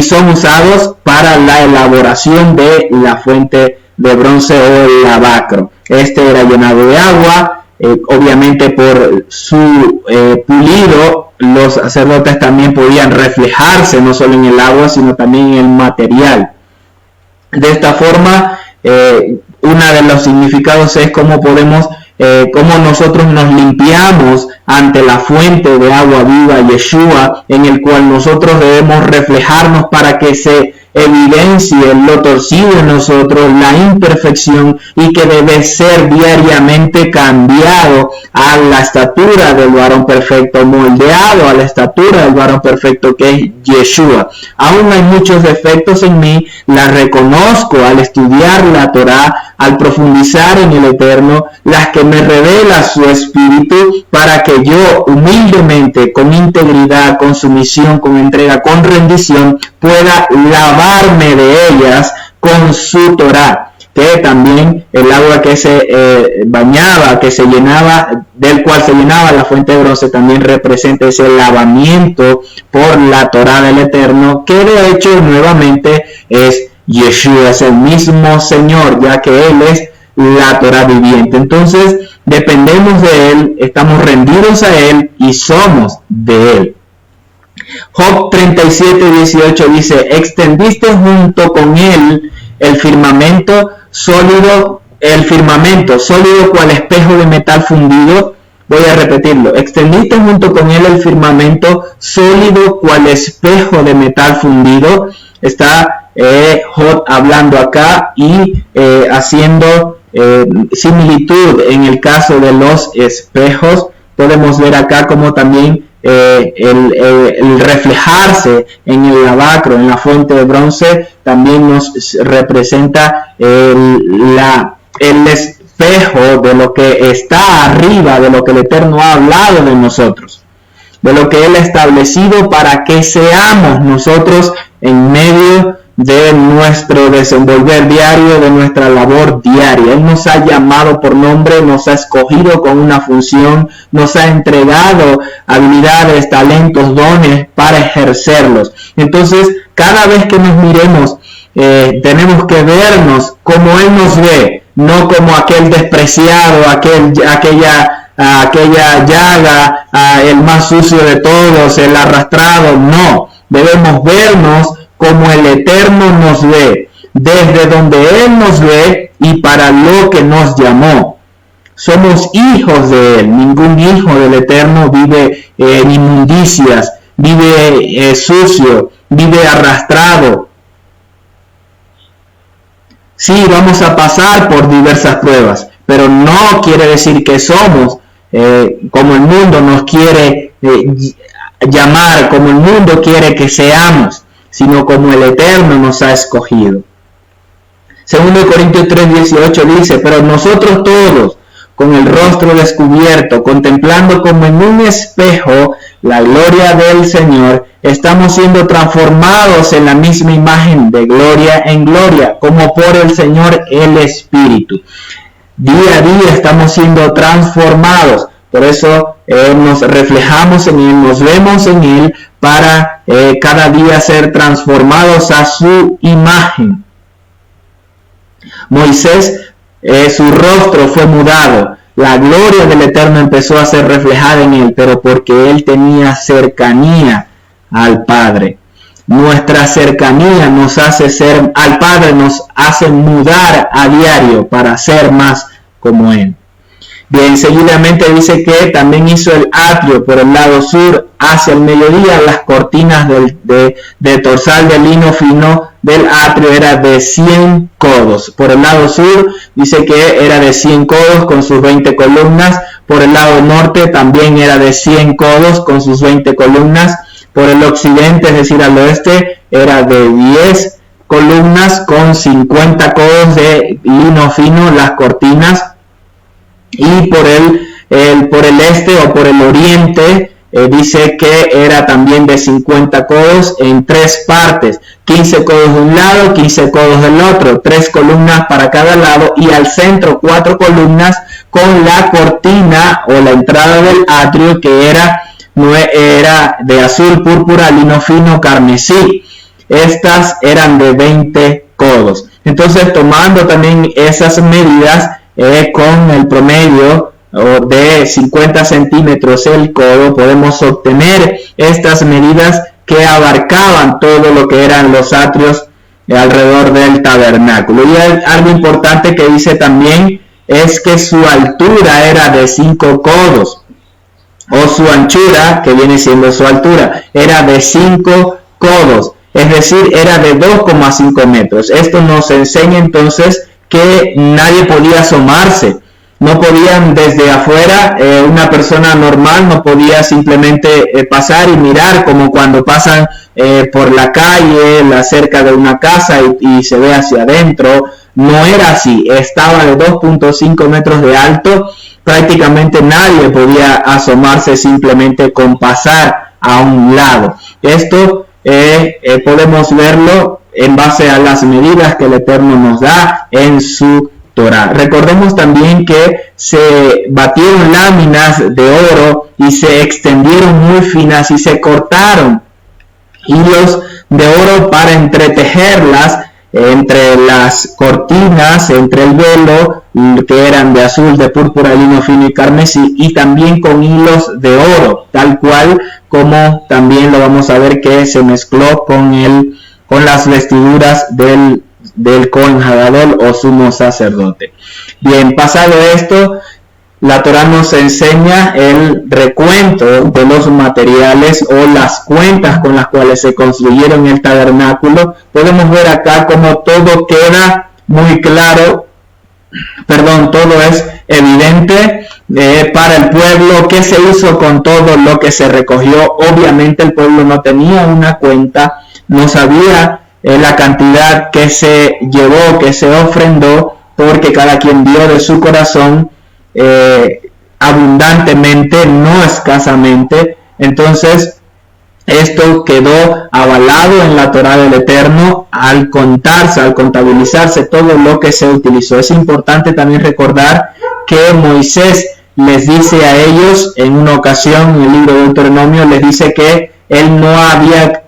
son usados para la elaboración de la fuente de bronce o el lavacro. Este era llenado de agua, obviamente por su pulido, los sacerdotes también podían reflejarse no solo en el agua, sino también en el material. De esta forma, uno de los significados es cómo nosotros nos limpiamos ante la fuente de agua viva, Yeshua, en el cual nosotros debemos reflejarnos para que se evidencie lo torcido en nosotros, la imperfección, y que debe ser diariamente cambiado a la estatura del varón perfecto, moldeado a la estatura del varón perfecto que es Yeshua. Aún hay muchos defectos en mí, las reconozco al estudiar la Torá, al profundizar en el Eterno, las que me revela su Espíritu, para que yo humildemente, con integridad, con sumisión, con entrega, con rendición, pueda lavarme de ellas con su Torá. Que también el agua que se bañaba, que se llenaba, del cual se llenaba la fuente de bronce, también representa ese lavamiento por la Torá del Eterno, que de hecho nuevamente es Yeshua, es el mismo Señor, ya que Él es la Torá viviente. Entonces dependemos de Él, estamos rendidos a Él y somos de Él. Job 37:18 dice: extendiste junto con Él el firmamento sólido cual espejo de metal fundido. Voy a repetirlo: extendiste junto con Él el firmamento sólido cual espejo de metal fundido. Está Job hablando acá y haciendo similitud en el caso de los espejos. Podemos ver acá como también el reflejarse en el lavacro, en la fuente de bronce, también nos representa el espejo de lo que está arriba, de lo que el Eterno ha hablado de nosotros, de lo que Él ha establecido para que seamos nosotros en medio de nuestro desenvolver diario, de nuestra labor diaria. Él nos ha llamado por nombre, nos ha escogido con una función, nos ha entregado habilidades, talentos, dones para ejercerlos. Entonces, cada vez que nos miremos, tenemos que vernos como Él nos ve, no como aquel despreciado, aquella aquella llaga, el más sucio de todos, el arrastrado. No, debemos vernos como el Eterno nos ve, desde donde Él nos ve y para lo que nos llamó. Somos hijos de Él. Ningún hijo del Eterno vive en inmundicias, vive sucio, vive arrastrado. Sí, vamos a pasar por diversas pruebas, pero no quiere decir que somos como el mundo nos quiere llamar, como el mundo quiere que seamos, sino como el Eterno nos ha escogido. 2 Corintios 3:18 dice, pero nosotros todos, con el rostro descubierto, contemplando como en un espejo la gloria del Señor, estamos siendo transformados en la misma imagen de gloria en gloria, como por el Señor el Espíritu. Día a día estamos siendo transformados, por eso nos reflejamos en Él, nos vemos en Él, para cada día ser transformados a su imagen. Moisés, su rostro fue mudado, la gloria del Eterno empezó a ser reflejada en él, pero porque él tenía cercanía al Padre. Nuestra cercanía nos hace ser al Padre, nos hace mudar a diario para ser más como Él. Bien, seguidamente dice que también hizo el atrio por el lado sur hacia el mediodía. Las cortinas de torsal de lino fino del atrio era de 100 codos. Por el lado sur dice que era de 100 codos con sus 20 columnas. Por el lado norte también era de 100 codos con sus 20 columnas. Por el occidente, es decir, al oeste, era de 10 columnas con 50 codos de lino fino las cortinas. Y por el este o por el oriente dice que era también de 50 codos en 3 partes, 15 codos de un lado, 15 codos del otro, 3 columnas para cada lado, y al centro 4 columnas con la cortina o la entrada del atrio que era de azul, púrpura, lino fino, carmesí. Estas eran de 20 codos. Entonces, tomando también esas medidas, con el promedio de 50 centímetros el codo, podemos obtener estas medidas que abarcaban todo lo que eran los atrios alrededor del tabernáculo. Y algo importante que dice también es que su altura era de 5 codos, o su anchura, que viene siendo su altura, era de 5 codos, es decir, era de 2,5 metros. Esto nos enseña entonces que nadie podía asomarse, no podían desde afuera, una persona normal no podía simplemente pasar y mirar como cuando pasan por la calle, cerca de una casa y se ve hacia adentro. No era así, estaba de 2,5 metros de alto, prácticamente nadie podía asomarse simplemente con pasar a un lado. Esto podemos verlo en base a las medidas que el Eterno nos da en su Torah. Recordemos también que se batieron láminas de oro y se extendieron muy finas y se cortaron hilos de oro para entretejerlas entre las cortinas, entre el velo, que eran de azul, de púrpura, lino fino y carmesí, y también con hilos de oro, tal cual como también lo vamos a ver que se mezcló con las vestiduras del Cohen Hagadol o sumo sacerdote. Bien, pasado esto, la Torah nos enseña el recuento de los materiales o las cuentas con las cuales se construyeron el tabernáculo. Podemos ver acá como todo queda muy claro, todo es evidente para el pueblo qué se hizo con todo lo que se recogió. Obviamente el pueblo no tenía una cuenta, no sabía la cantidad que se llevó, que se ofrendó, porque cada quien dio de su corazón abundantemente, no escasamente. Entonces esto quedó avalado en la Torah del Eterno al contabilizarse todo lo que se utilizó. Es importante también recordar que Moisés les dice a ellos en una ocasión, en el libro de Deuteronomio, les dice que él no había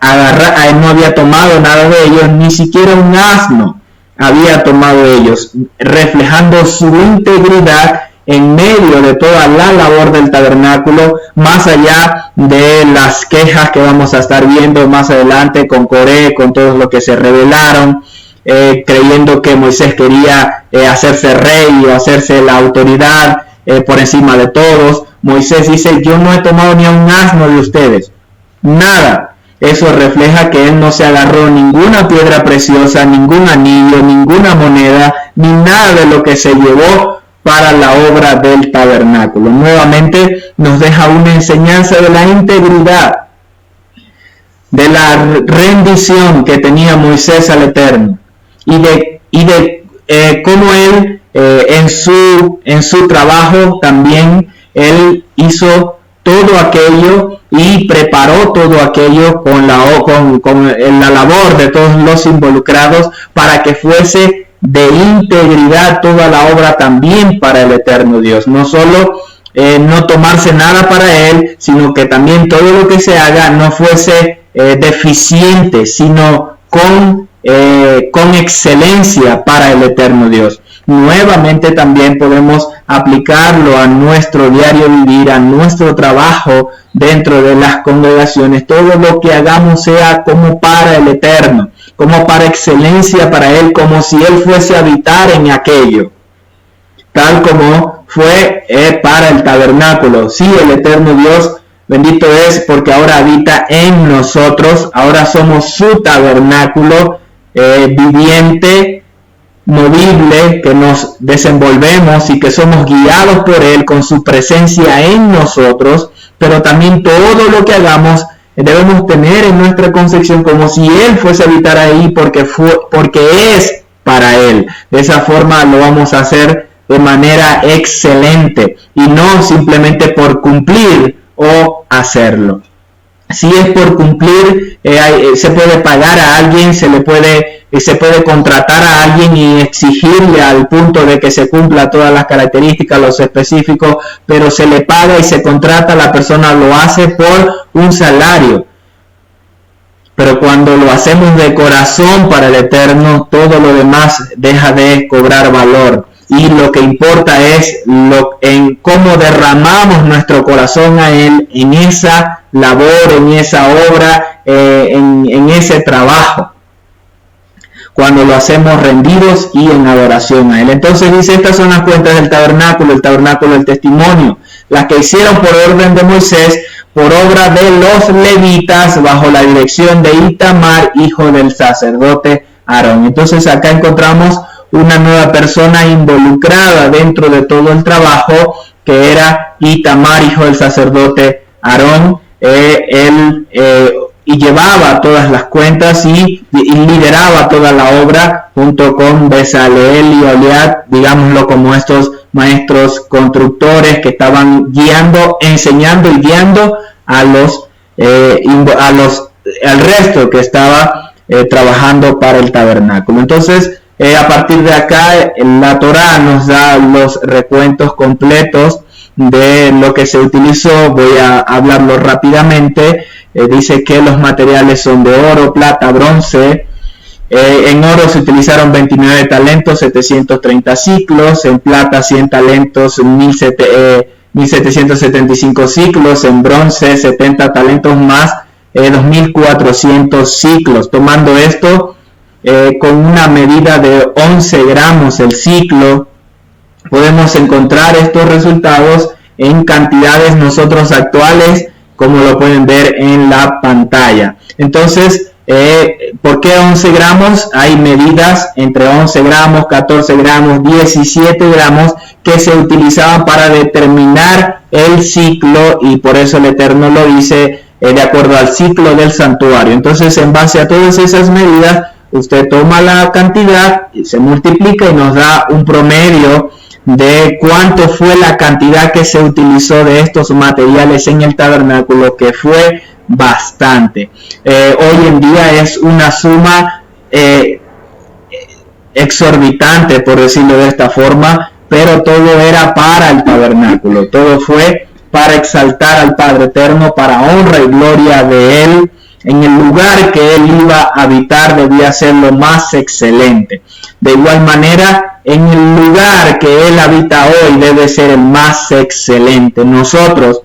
tomado nada de ellos, ni siquiera un asno había tomado ellos, reflejando su integridad en medio de toda la labor del tabernáculo, más allá de las quejas que vamos a estar viendo más adelante con Coré, con todos los que se rebelaron, creyendo que Moisés quería hacerse rey o hacerse la autoridad por encima de todos. Moisés dice: yo no he tomado ni a un asno de ustedes, nada. Eso refleja que él no se agarró ninguna piedra preciosa, ningún anillo, ninguna moneda, ni nada de lo que se llevó para la obra del tabernáculo. Nuevamente nos deja una enseñanza de la integridad, de la rendición que tenía Moisés al Eterno, y de cómo él en su trabajo también él hizo todo aquello y preparó todo aquello con la labor de todos los involucrados para que fuese de integridad toda la obra también para el eterno Dios. No solo no tomarse nada para él, sino que también todo lo que se haga no fuese deficiente, sino con excelencia para el eterno Dios. Nuevamente también podemos aplicarlo a nuestro diario vivir, a nuestro trabajo dentro de las congregaciones. Todo lo que hagamos sea como para el Eterno, como para excelencia para Él, como si Él fuese a habitar en aquello, tal como fue para el tabernáculo. Sí, el eterno Dios, bendito es, porque ahora habita en nosotros, ahora somos su tabernáculo viviente, movible, que nos desenvolvemos y que somos guiados por Él con su presencia en nosotros, pero también todo lo que hagamos debemos tener en nuestra concepción como si Él fuese a habitar ahí, porque es para Él. De esa forma lo vamos a hacer de manera excelente y no simplemente por cumplir o hacerlo. Si es por cumplir, se puede pagar a alguien, se puede contratar a alguien y exigirle al punto de que se cumpla todas las características, los específicos, pero se le paga y se contrata, la persona lo hace por un salario. Pero cuando lo hacemos de corazón para el Eterno, todo lo demás deja de cobrar valor. Y lo que importa es en cómo derramamos nuestro corazón a Él, en esa labor, en esa obra, en ese trabajo, cuando lo hacemos rendidos y en adoración a Él. Entonces dice: estas son las cuentas del tabernáculo, el tabernáculo del testimonio, las que hicieron por orden de Moisés, por obra de los levitas, bajo la dirección de Itamar, hijo del sacerdote Aarón. Entonces acá encontramos una nueva persona involucrada dentro de todo el trabajo, que era Itamar, hijo del sacerdote Aarón. Y llevaba todas las cuentas y lideraba toda la obra junto con Bezaleel y Oliad, digámoslo como estos maestros constructores que estaban guiando, enseñando y guiando al resto que estaba trabajando para el tabernáculo. Entonces, a partir de acá, la Torá nos da los recuentos completos de lo que se utilizó. Voy a hablarlo rápidamente. Dice que los materiales son de oro, plata, bronce. En oro se utilizaron 29 talentos, 730 ciclos. En plata 100 talentos, 1775 ciclos. En bronce 70 talentos más 2400 ciclos. Tomando esto con una medida de 11 gramos el ciclo, podemos encontrar estos resultados en cantidades nosotros actuales, como lo pueden ver en la pantalla. Entonces, ¿por qué 11 gramos? Hay medidas entre 11 gramos, 14 gramos, 17 gramos que se utilizaban para determinar el ciclo, y por eso el Eterno lo dice de acuerdo al ciclo del santuario. Entonces, en base a todas esas medidas, usted toma la cantidad, se multiplica y nos da un promedio de cuánto fue la cantidad que se utilizó de estos materiales en el tabernáculo, que fue bastante. Hoy en día es una suma exorbitante, por decirlo de esta forma, pero todo era para el tabernáculo, todo fue para exaltar al Padre Eterno, para honra y gloria de Él, En el lugar que él iba a habitar debía ser lo más excelente. De igual manera, en el lugar que él habita hoy debe ser el más excelente. Nosotros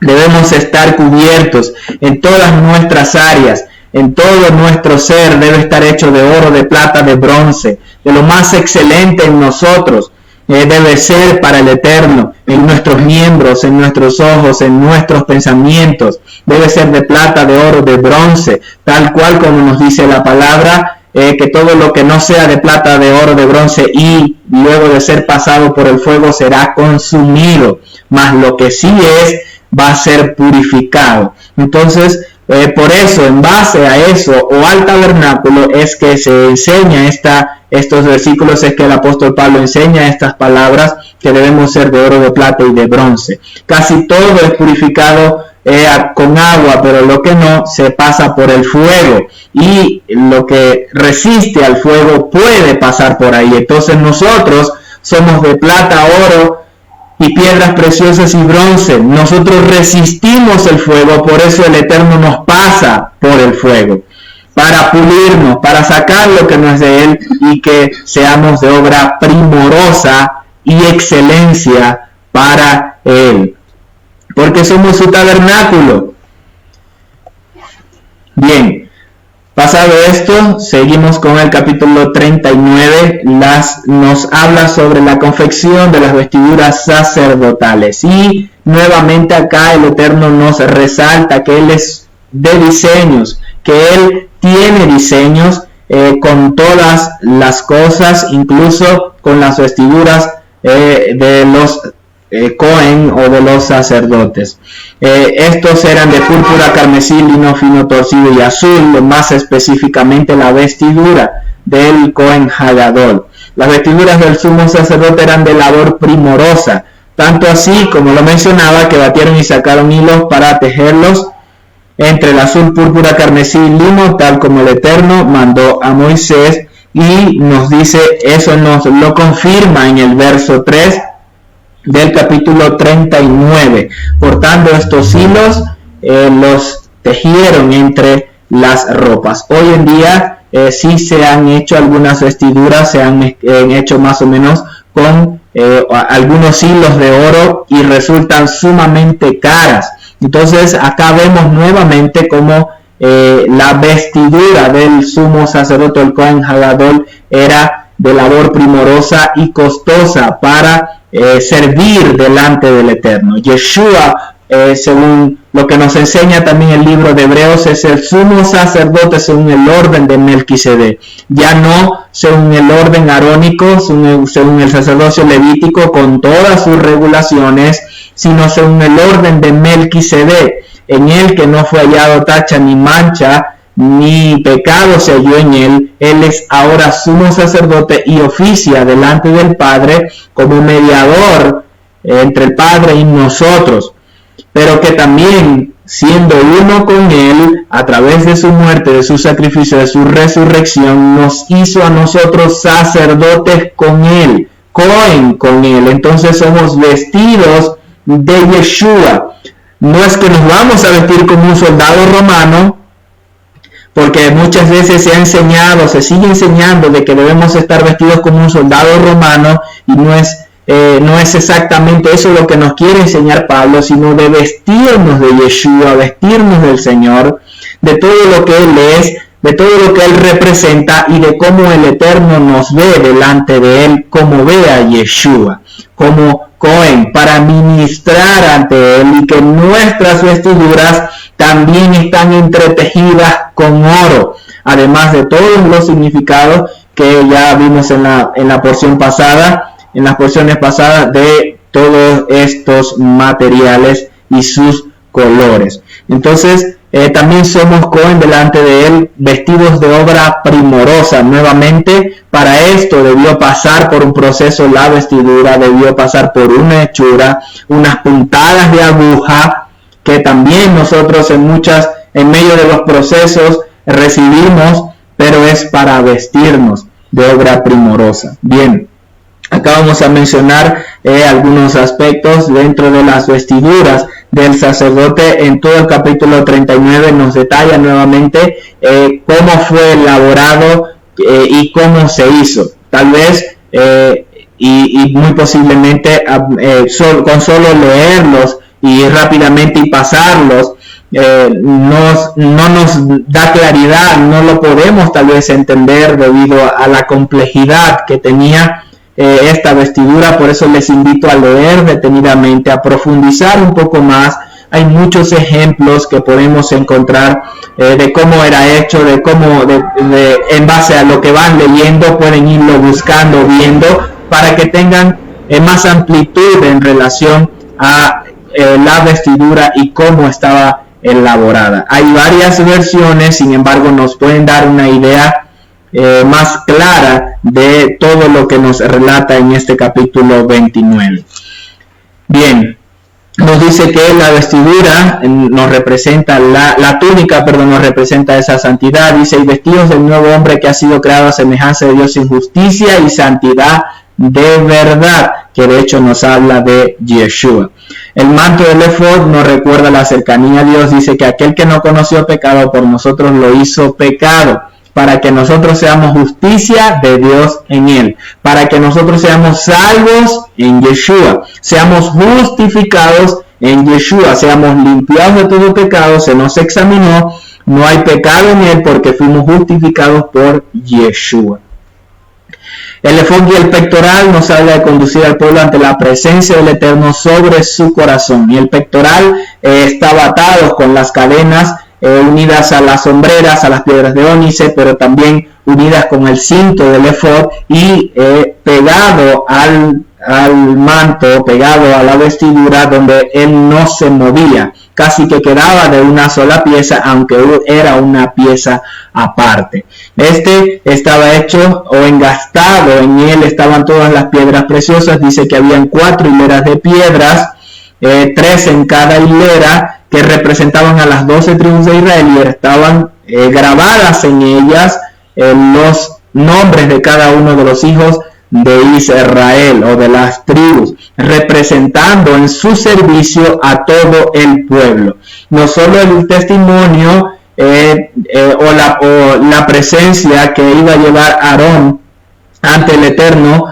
debemos estar cubiertos en todas nuestras áreas. En todo nuestro ser debe estar hecho de oro, de plata, de bronce, de lo más excelente en nosotros. Debe ser para el eterno, en nuestros miembros, en nuestros ojos, en nuestros pensamientos. Debe ser de plata, de oro, de bronce, tal cual como nos dice la palabra, que todo lo que no sea de plata, de oro, de bronce y luego de ser pasado por el fuego será consumido, mas lo que sí va a ser purificado. Entonces, por eso, en base a eso o al tabernáculo es que se enseña estos versículos, es que el apóstol Pablo enseña estas palabras que debemos ser de oro, de plata y de bronce. Casi todo es purificado con agua, pero lo que no se pasa por el fuego, y lo que resiste al fuego puede pasar por ahí. Entonces nosotros somos de plata, oro y piedras preciosas y bronce. Nosotros resistimos el fuego, por eso el Eterno nos pasa por el fuego, para pulirnos, para sacar lo que no es de Él y que seamos de obra primorosa y excelencia para Él, porque somos su tabernáculo. Bien, pasado esto, seguimos con el capítulo 39, nos habla sobre la confección de las vestiduras sacerdotales. Y nuevamente acá el Eterno nos resalta que Él es de diseños, que Él tiene diseños con todas las cosas, incluso con las vestiduras de los Cohen o de los sacerdotes. Estos eran de púrpura, carmesí, lino fino torcido y azul, más específicamente la vestidura del Cohen Hagadol. Las vestiduras del sumo sacerdote eran de labor primorosa, tanto así como lo mencionaba, que batieron y sacaron hilos para tejerlos entre el azul, púrpura, carmesí y lino, tal como el Eterno mandó a Moisés, y nos dice, eso nos lo confirma en el verso 3 del capítulo 39. Cortando estos hilos, los tejieron entre las ropas. Hoy en día sí se han hecho algunas vestiduras, se han hecho más o menos con algunos hilos de oro y resultan sumamente caras. Entonces acá vemos nuevamente cómo la vestidura del sumo sacerdote, el Cohen Hagadol, era de labor primorosa y costosa para servir delante del Eterno. Yeshua, según lo que nos enseña también el libro de Hebreos, es el sumo sacerdote según el orden de Melquisedec, ya no según el orden arónico, según el sacerdocio levítico con todas sus regulaciones, sino según el orden de Melquisedec, en el que no fue hallado tacha ni mancha, ni pecado se halló en él. Él es ahora sumo sacerdote y oficia delante del Padre como mediador entre el Padre y nosotros, pero que también, siendo uno con él, a través de su muerte, de su sacrificio, de su resurrección, nos hizo a nosotros sacerdotes con él, Cohen con él. Entonces somos vestidos de Yeshua. No es que nos vamos a vestir como un soldado romano, porque muchas veces se ha enseñado, se sigue enseñando de que debemos estar vestidos como un soldado romano, y no es exactamente eso lo que nos quiere enseñar Pablo, sino de vestirnos de Yeshua, vestirnos del Señor, de todo lo que Él es, de todo lo que Él representa y de cómo el Eterno nos ve delante de Él, como ve a Yeshua, como Cohen, para ministrar ante Él, y que nuestras vestiduras también están entretejidas con oro, además de todos los significados que ya vimos en la porción pasada, en las porciones pasadas, de todos estos materiales y sus colores. Entonces, también somos Cohen delante de Él, vestidos de obra primorosa. Nuevamente, para esto debió pasar por un proceso la vestidura, debió pasar por una hechura, unas puntadas de aguja, que también nosotros en medio de los procesos recibimos, pero es para vestirnos de obra primorosa. Bien, acá vamos a mencionar algunos aspectos dentro de las vestiduras. del sacerdote en todo el capítulo 39 nos detalla nuevamente cómo fue elaborado y cómo se hizo. Tal vez y muy posiblemente con solo leerlos y rápidamente y pasarlos no nos da claridad, no lo podemos tal vez entender debido a la complejidad que tenía esta vestidura. Por eso les invito a leer detenidamente, a profundizar un poco más. Hay muchos ejemplos que podemos encontrar de cómo era hecho, de cómo en base a lo que van leyendo pueden irlo buscando, viendo, para que tengan más amplitud en relación a la vestidura y cómo estaba elaborada. Hay varias versiones, sin embargo nos pueden dar una idea más clara de todo lo que nos relata en este capítulo 29. Bien, nos dice que la vestidura nos representa, la túnica, nos representa esa santidad. Dice, y vestidos del nuevo hombre que ha sido creado a semejanza de Dios en justicia y santidad de verdad, que de hecho nos habla de Yeshua. El manto del efod nos recuerda la cercanía a Dios. Dice que aquel que no conoció pecado por nosotros lo hizo pecado, para que nosotros seamos justicia de Dios en él, para que nosotros seamos salvos en Yeshua, seamos justificados en Yeshua, seamos limpiados de todo pecado. Se nos examinó, no hay pecado en él porque fuimos justificados por Yeshua. El efod y el pectoral nos habla de conducir al pueblo ante la presencia del Eterno sobre su corazón. Y el pectoral estaba atado con las cadenas unidas a las sombreras, a las piedras de ónice, pero también unidas con el cinto del efod y pegado al manto, pegado a la vestidura, donde él no se movía, casi que quedaba de una sola pieza, aunque era una pieza aparte. Este estaba hecho o engastado, en él estaban todas las piedras preciosas. Dice que habían 4 hileras de piedras, 3 en cada hilera, que representaban a las 12 tribus de Israel, y estaban grabadas en ellas los nombres de cada uno de los hijos de Israel o de las tribus, representando en su servicio a todo el pueblo. No solo el testimonio o la presencia que iba a llevar Aarón ante el Eterno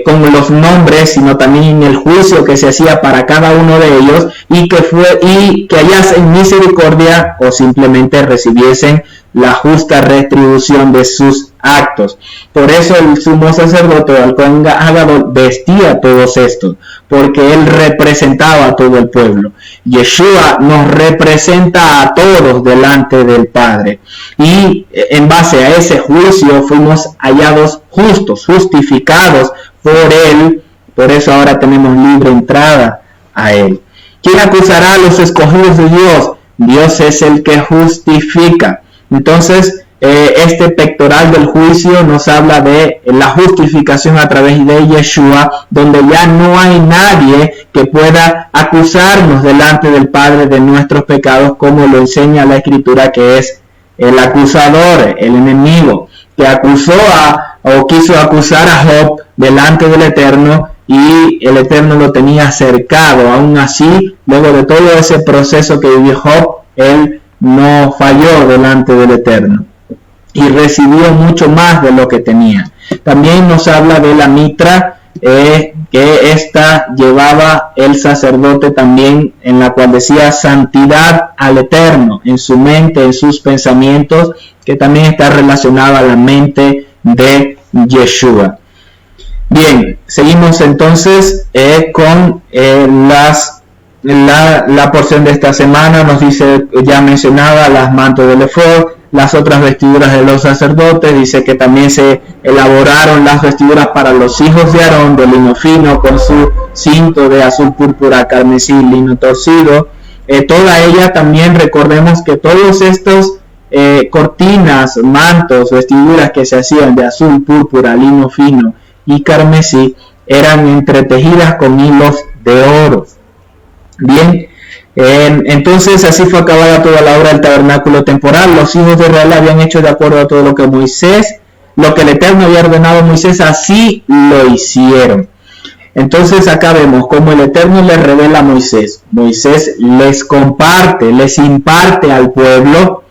con los nombres, sino también el juicio que se hacía para cada uno de ellos, y que hallasen misericordia o simplemente recibiesen la justa retribución de sus actos. Por eso el sumo sacerdote, el Cohen Gadol, vestía todos estos, porque él representaba a todo el pueblo. Yeshua nos representa a todos delante del Padre, y en base a ese juicio fuimos hallados justos, justificados por él. Por eso ahora tenemos libre entrada a él. ¿Quién acusará a los escogidos de Dios? Dios es el que justifica. Entonces, este pectoral del juicio nos habla de la justificación a través de Yeshua, donde ya no hay nadie que pueda acusarnos delante del Padre de nuestros pecados, como lo enseña la Escritura, que es el acusador, el enemigo, que quiso acusar a Job delante del Eterno, y el Eterno lo tenía cercado. Aún así, luego de todo ese proceso que vivió Job, él no falló delante del Eterno y recibió mucho más de lo que tenía. También nos habla de la mitra, que esta llevaba el sacerdote también, en la cual decía santidad al Eterno, en su mente, en sus pensamientos, que también está relacionada a la mente de Yeshua. Bien, seguimos entonces con la porción de esta semana. Nos dice, ya mencionaba, las mantos del efod, las otras vestiduras de los sacerdotes. Dice que también se elaboraron las vestiduras para los hijos de Aarón, de lino fino, con su cinto de azul púrpura, carmesí, lino torcido. Toda ella también, recordemos que todos estos cortinas, mantos, vestiduras que se hacían de azul púrpura, lino fino y carmesí, eran entretejidas con hilos de oro. Bien, entonces así fue acabada toda la obra del tabernáculo temporal. Los hijos de Israel habían hecho de acuerdo a todo lo que el Eterno había ordenado a Moisés, así lo hicieron. Entonces acá vemos cómo el Eterno le revela a Moisés. Moisés les comparte, les imparte al pueblo,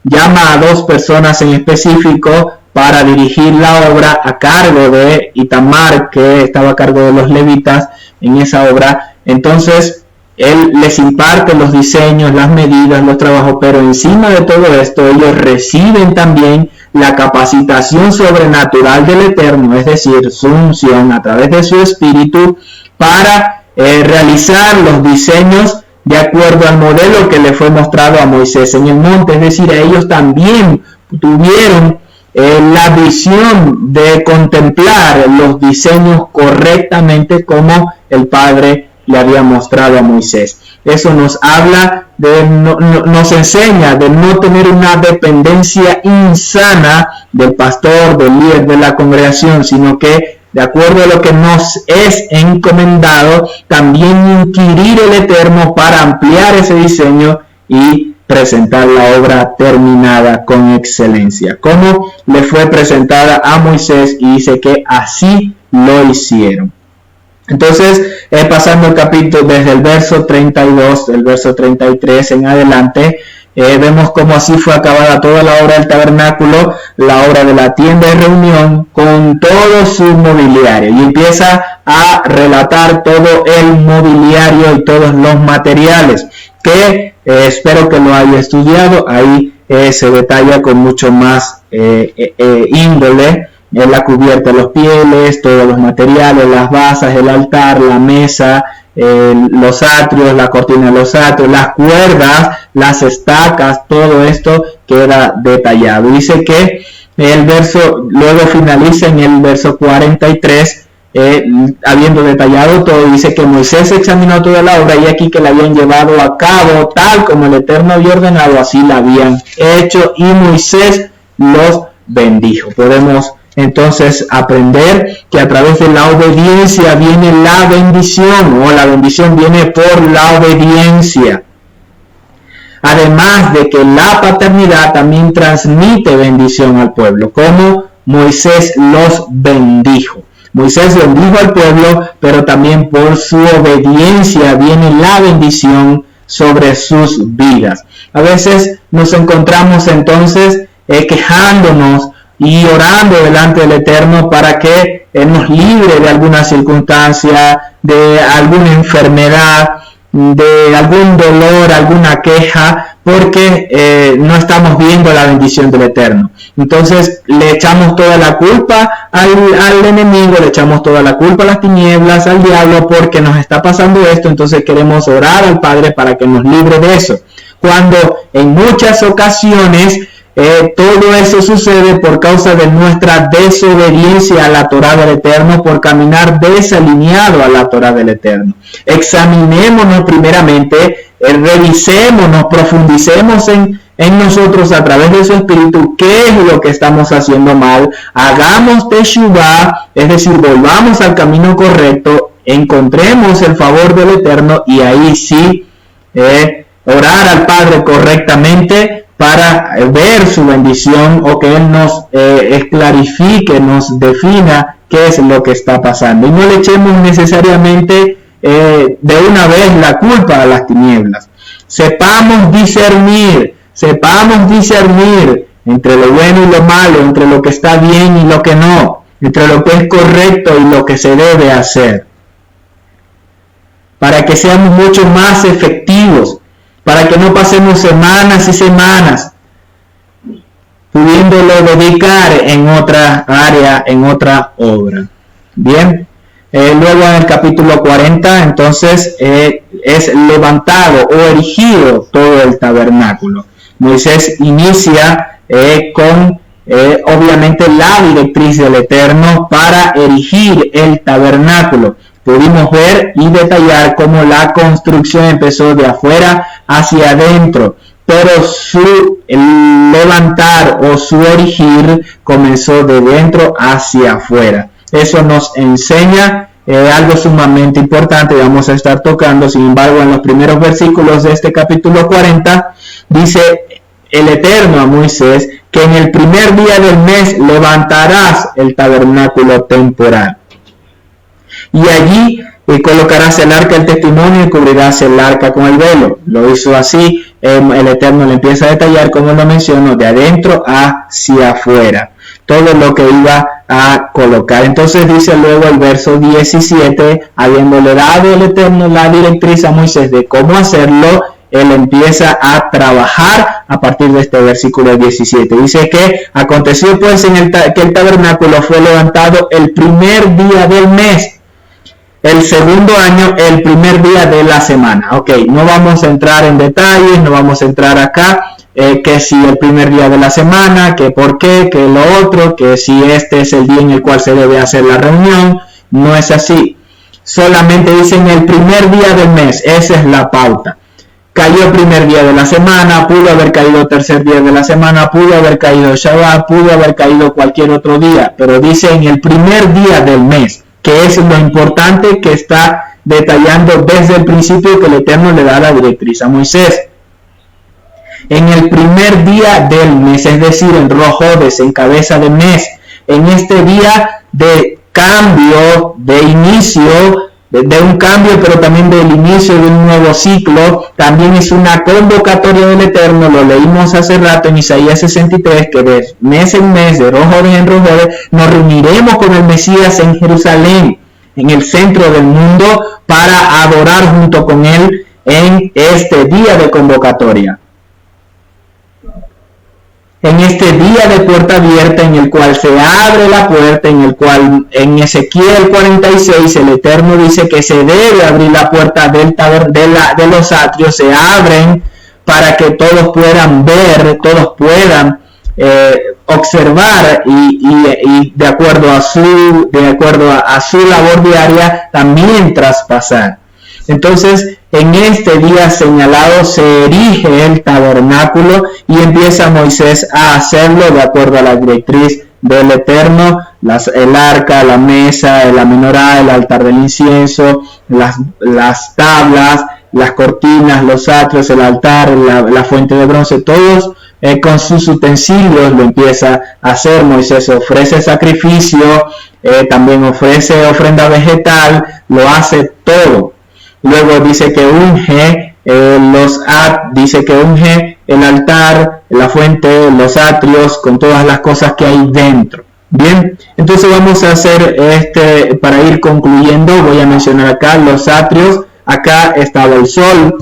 llama a 2 personas en específico para dirigir la obra a cargo de Itamar, que estaba a cargo de los levitas en esa obra. Entonces él les imparte los diseños, las medidas, los trabajos, pero encima de todo esto ellos reciben también la capacitación sobrenatural del Eterno, es decir, su unción a través de su espíritu para realizar los diseños de acuerdo al modelo que le fue mostrado a Moisés en el monte. Es decir, ellos también tuvieron la visión de contemplar los diseños correctamente como el Padre le había mostrado a Moisés. Eso nos habla nos enseña de no tener una dependencia insana del pastor, del líder de la congregación, sino que de acuerdo a lo que nos es encomendado, también inquirir el Eterno para ampliar ese diseño y presentar la obra terminada con excelencia, como le fue presentada a Moisés, y dice que así lo hicieron. Entonces, pasando el capítulo desde el verso 32, el verso 33 en adelante, vemos cómo así fue acabada toda la obra del tabernáculo, la obra de la tienda de reunión, con todo su mobiliario. Y empieza a relatar todo el mobiliario y todos los materiales, que espero que lo haya estudiado. Ahí se detalla con mucho más índole. La cubierta de los pieles, todos los materiales, las basas, el altar, la mesa, los atrios, la cortina de los atrios, las cuerdas, las estacas, todo esto queda detallado. Dice que el verso luego finaliza en el verso 43, habiendo detallado todo. Dice que Moisés examinó toda la obra y aquí que la habían llevado a cabo tal como el Eterno había ordenado, así la habían hecho, y Moisés los bendijo. Podemos entonces aprender que a través de la obediencia viene la bendición, o la bendición viene por la obediencia. Además de que la paternidad también transmite bendición al pueblo, como Moisés los bendijo. Moisés bendijo al pueblo, pero también por su obediencia viene la bendición sobre sus vidas. A veces nos encontramos entonces quejándonos y orando delante del Eterno para que nos libre de alguna circunstancia, de alguna enfermedad, de algún dolor, alguna queja, porque no estamos viendo la bendición del Eterno. Entonces le echamos toda la culpa al enemigo, le echamos toda la culpa a las tinieblas, al diablo, porque nos está pasando esto. Entonces queremos orar al Padre para que nos libre de eso, cuando en muchas ocasiones todo eso sucede por causa de nuestra desobediencia a la Torá del Eterno, por caminar desalineado a la Torá del Eterno. Examinémonos primeramente, revisémonos, profundicemos en nosotros a través de su Espíritu qué es lo que estamos haciendo mal, hagamos teshuvá, es decir, volvamos al camino correcto, encontremos el favor del Eterno y ahí sí orar al Padre correctamente para ver su bendición, o que Él nos clarifique, nos defina qué es lo que está pasando. Y no le echemos necesariamente de una vez la culpa a las tinieblas. Sepamos discernir entre lo bueno y lo malo, entre lo que está bien y lo que no, entre lo que es correcto y lo que se debe hacer, para que seamos mucho más efectivos, para que no pasemos semanas y semanas pudiéndolo dedicar en otra área, en otra obra. Bien, luego en el capítulo 40 entonces es levantado o erigido todo el tabernáculo. Moisés inicia con obviamente la directriz del Eterno para erigir el tabernáculo. Pudimos ver y detallar cómo la construcción empezó de afuera hacia adentro, pero su levantar o su erigir comenzó de dentro hacia afuera. Eso nos enseña algo sumamente importante, vamos a estar tocando. Sin embargo, en los primeros versículos de este capítulo 40, dice el Eterno a Moisés que en el primer día del mes levantarás el tabernáculo temporal. y allí colocarás el arca del testimonio y cubrirás el arca con el velo. Lo hizo así. El Eterno le empieza a detallar, como lo menciono, de adentro hacia afuera, todo lo que iba a colocar. Entonces dice luego el verso 17, habiéndole dado el Eterno la directriz a Moisés de cómo hacerlo, él empieza a trabajar a partir de este versículo 17. Dice que aconteció pues que el tabernáculo fue levantado el primer día del mes, el segundo año, el primer día de la semana. Ok, no vamos a entrar en detalles, no vamos a entrar acá, que si el primer día de la semana, que por qué, que lo otro, que si este es el día en el cual se debe hacer la reunión. No es así. Solamente dicen el primer día del mes, esa es la pauta. Cayó el primer día de la semana, pudo haber caído el tercer día de la semana, pudo haber caído Shabbat, pudo haber caído cualquier otro día, pero dice en el primer día del mes, que es lo importante que está detallando desde el principio que el Eterno le da la directriz a Moisés. En el primer día del mes, es decir, en Rosh Hodesh, en cabeza de mes, en este día de cambio, de inicio, de un cambio, pero también del inicio de un nuevo ciclo, también es una convocatoria del Eterno. Lo leímos hace rato en Isaías 63, que de mes en mes, de Rosh Hodesh en Rosh Hodesh, nos reuniremos con el Mesías en Jerusalén, en el centro del mundo, para adorar junto con él en este día de convocatoria. En este día de puerta abierta, en el cual se abre la puerta, en el cual en Ezequiel 46 el Eterno dice que se debe abrir la puerta de los atrios, se abren para que todos puedan ver, todos puedan observar y de acuerdo a su labor diaria también traspasar. Entonces, en este día señalado se erige el tabernáculo y empieza Moisés a hacerlo de acuerdo a la directriz del Eterno, el arca, la mesa, la menorá, el altar del incienso, las tablas, las cortinas, los atrios, el altar, la fuente de bronce, todos con sus utensilios lo empieza a hacer. Moisés ofrece sacrificio, también ofrece ofrenda vegetal, lo hace todo. Luego dice que unge unge el altar, la fuente, los atrios, con todas las cosas que hay dentro. Bien, entonces vamos a hacer para ir concluyendo, voy a mencionar acá los atrios. Acá estaba el sol,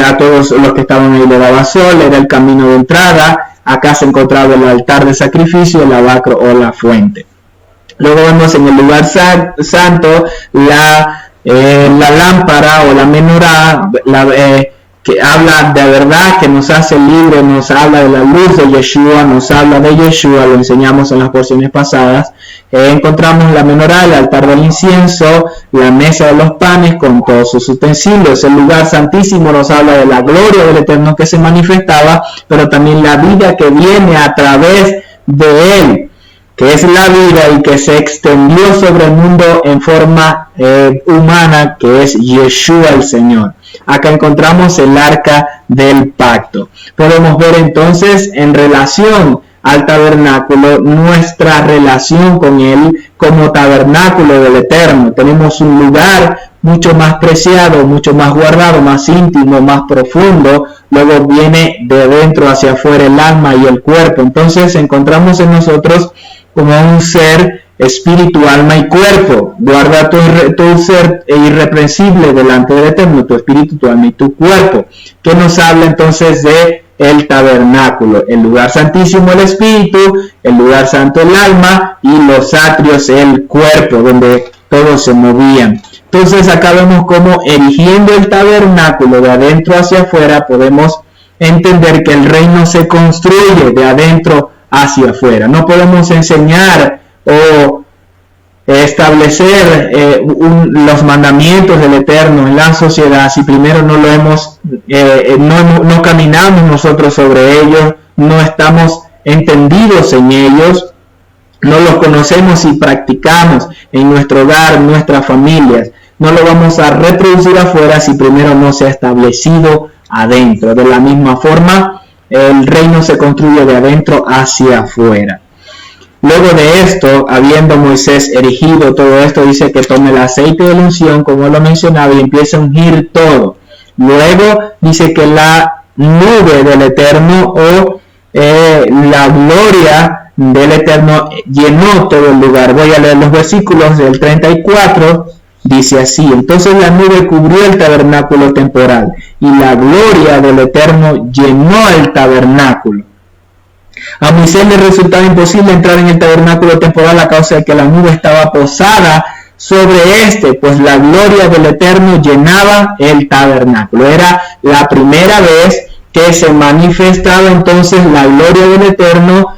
a todos los que estaban ahí le daba sol, era el camino de entrada. Acá se encontraba el altar de sacrificio, el lavacro o la fuente. Luego vemos en el lugar santo la lámpara o la menorá, que habla de verdad, que nos hace libre, nos habla de la luz de Yeshua, nos habla de Yeshua, lo enseñamos en las porciones pasadas. Encontramos la menorá, el altar del incienso, la mesa de los panes con todos sus utensilios. El lugar santísimo nos habla de la gloria del Eterno que se manifestaba, pero también la vida que viene a través de él, que es la vida y que se extendió sobre el mundo en forma humana, que es Yeshua el Señor. Acá encontramos el arca del pacto. Podemos ver entonces en relación al tabernáculo nuestra relación con él como tabernáculo del Eterno. Tenemos un lugar mucho más preciado, mucho más guardado, más íntimo, más profundo. Luego viene de dentro hacia afuera el alma y el cuerpo. Entonces encontramos en nosotros como un ser espíritu, alma y cuerpo. Guarda tu ser irreprensible delante del Eterno, tu espíritu, tu alma y tu cuerpo. Que nos habla entonces de el tabernáculo, el lugar santísimo el espíritu, el lugar santo el alma y los atrios el cuerpo, donde todos se movían. Entonces acá vemos cómo erigiendo el tabernáculo de adentro hacia afuera podemos entender que el reino se construye de adentro hacia afuera. No podemos enseñar o establecer los mandamientos del Eterno en la sociedad si primero no lo hemos no caminamos nosotros sobre ellos, no estamos entendidos en ellos, no los conocemos y practicamos en nuestro hogar, en nuestras familias. No lo vamos a reproducir afuera si primero no se ha establecido adentro. De la misma forma, el reino se construye de adentro hacia afuera. luego de esto, habiendo Moisés erigido todo esto, dice que tome el aceite de la unción, como lo mencionaba, y empieza a ungir todo. Luego dice que la nube del Eterno o la gloria del Eterno llenó todo el lugar. Voy a leer los versículos del 34. Dice así: entonces la nube cubrió el tabernáculo temporal y la gloria del Eterno llenó el tabernáculo. A Moisés le resultaba imposible entrar en el tabernáculo temporal a causa de que la nube estaba posada sobre pues la gloria del Eterno llenaba el tabernáculo. Era la primera vez que se manifestaba entonces la gloria del Eterno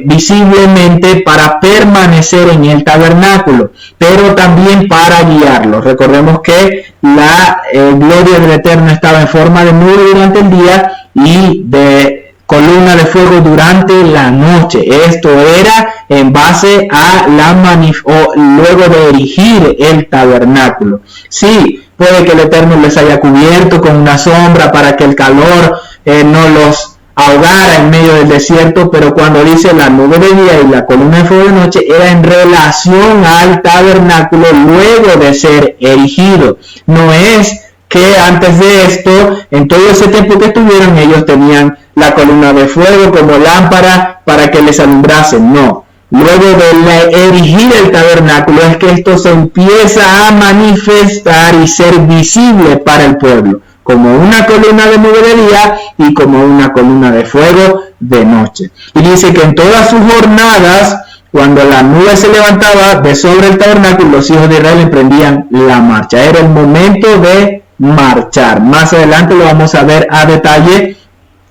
visiblemente para permanecer en el tabernáculo, pero también para guiarlo. Recordemos que la gloria del Eterno estaba en forma de nube durante el día y de columna de fuego durante la noche. Esto era en base a luego de erigir el tabernáculo. Sí, puede que el Eterno les haya cubierto con una sombra para que el calor no los ahogara en medio del desierto, pero cuando dice la nube de día y la columna de fuego de noche, era en relación al tabernáculo luego de ser erigido. No es que antes de esto, en todo ese tiempo que estuvieron, ellos tenían la columna de fuego como lámpara para que les alumbrasen. No. Luego de erigir el tabernáculo es que esto se empieza a manifestar y ser visible para el pueblo, como una columna de nube de día y como una columna de fuego de noche. Y dice que en todas sus jornadas, cuando la nube se levantaba de sobre el tabernáculo, los hijos de Israel emprendían la marcha. Era el momento de marchar. Más adelante lo vamos a ver a detalle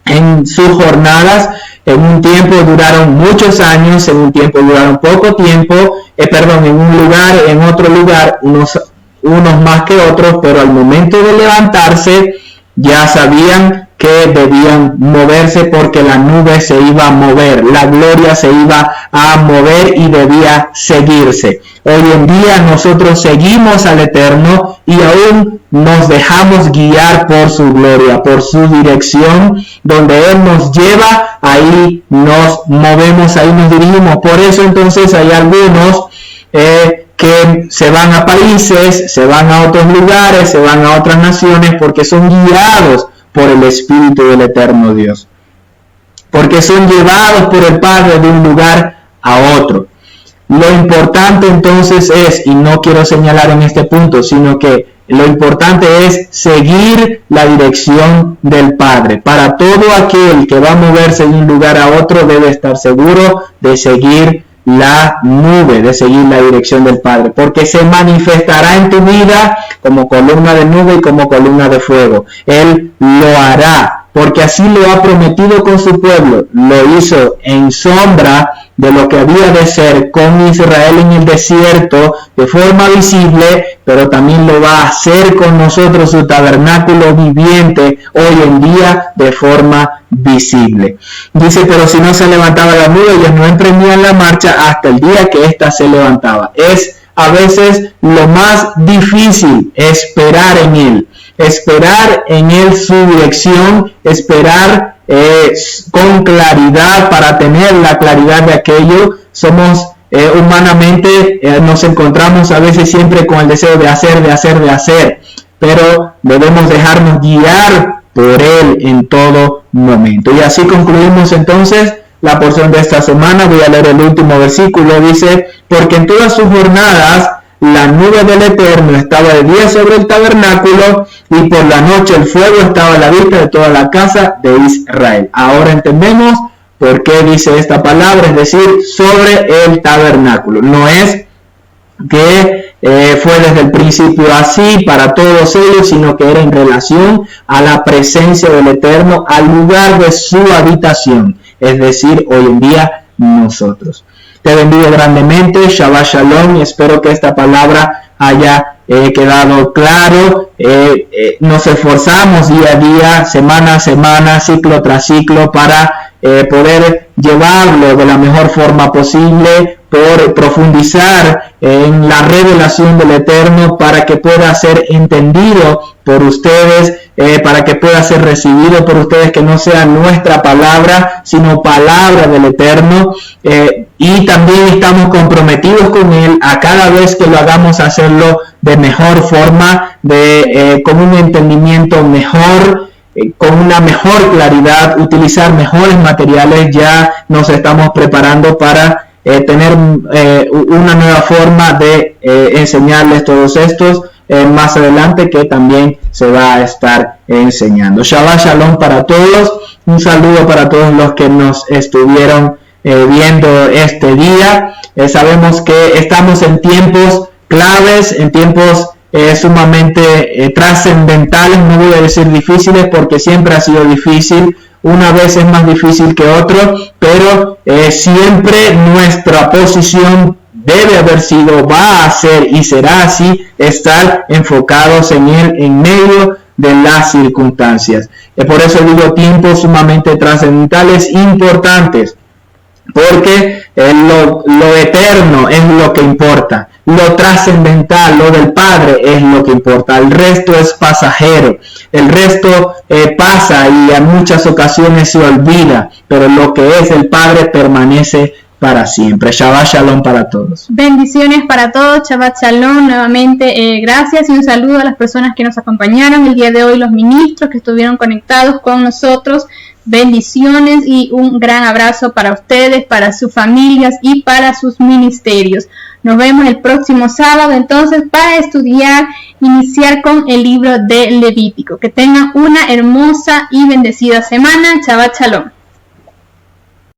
en sus jornadas. En un tiempo duraron muchos años, en un tiempo duraron poco tiempo, en un lugar, en otro lugar, unos más que otros, pero al momento de levantarse ya sabían que debían moverse porque la nube se iba a mover, la gloria se iba a mover y debía seguirse. Hoy en día nosotros seguimos al Eterno y aún nos dejamos guiar por su gloria, por su dirección, donde Él nos lleva, ahí nos movemos, ahí nos dirigimos. Por eso entonces hay algunos que se van a países, se van a otros lugares, se van a otras naciones porque son guiados por el Espíritu del Eterno Dios, porque son llevados por el Padre de un lugar a otro. Lo importante entonces es, y no quiero señalar en este punto, sino que lo importante es seguir la dirección del Padre. Para todo aquel que va a moverse de un lugar a otro debe estar seguro de seguir la nube, de seguir la dirección del Padre, porque se manifestará en tu vida como columna de nube y como columna de fuego. Él lo hará, porque así lo ha prometido con su pueblo. Lo hizo en sombra de lo que había de ser con Israel en el desierto de forma visible, pero también lo va a hacer con nosotros, su tabernáculo viviente, hoy en día de forma visible. Dice, pero si no se levantaba la nube, ellos no emprendían la marcha hasta el día que ésta se levantaba. Es a veces lo más difícil, esperar en él su dirección, esperar con claridad para tener la claridad de aquello. Somos humanamente, nos encontramos a veces siempre con el deseo de hacer, pero debemos dejarnos guiar por Él en todo momento. Y así concluimos entonces la porción de esta semana. Voy a leer el último versículo. Dice, porque en todas sus jornadas la nube del Eterno estaba de día sobre el tabernáculo y por la noche el fuego estaba a la vista de toda la casa de Israel. Ahora entendemos por qué dice esta palabra, es decir, sobre el tabernáculo. No es que fue desde el principio así para todos ellos, sino que era en relación a la presencia del Eterno, al lugar de su habitación, es decir, hoy en día nosotros. Te bendigo grandemente, Shabbat Shalom, y espero que esta palabra haya quedado claro. Nos esforzamos día a día, semana a semana, ciclo tras ciclo, para poder llevarlo de la mejor forma posible, por profundizar en la revelación del Eterno para que pueda ser entendido por ustedes, para que pueda ser recibido por ustedes, que no sea nuestra palabra, sino palabra del Eterno. Y también estamos comprometidos con Él a cada vez que lo hagamos hacerlo de mejor forma, con un entendimiento mejor, con una mejor claridad, utilizar mejores materiales. Ya nos estamos preparando para tener una nueva forma de enseñarles todos estos más adelante, que también se va a estar enseñando. Shabbat Shalom para todos, un saludo para todos los que nos estuvieron viendo este día. Sabemos que estamos en tiempos claves, en tiempos sumamente trascendentales, no voy a decir difíciles porque siempre ha sido difícil, una vez es más difícil que otro, pero siempre nuestra posición debe haber sido, va a ser y será así, estar enfocados en Él en medio de las circunstancias. Por eso digo tiempos sumamente trascendentales, importantes, porque lo eterno es lo que importa, lo trascendental, lo del Padre es lo que importa, el resto es pasajero, el resto pasa y en muchas ocasiones se olvida, pero lo que es el Padre permanece para siempre. Shabbat Shalom para todos. Bendiciones para todos, Shabbat Shalom nuevamente, gracias y un saludo a las personas que nos acompañaron el día de hoy, los ministros que estuvieron conectados con nosotros. Bendiciones y un gran abrazo para ustedes, para sus familias y para sus ministerios. Nos vemos el próximo sábado entonces para iniciar con el libro de Levítico. Que tengan una hermosa y bendecida semana. Shabbat Shalom.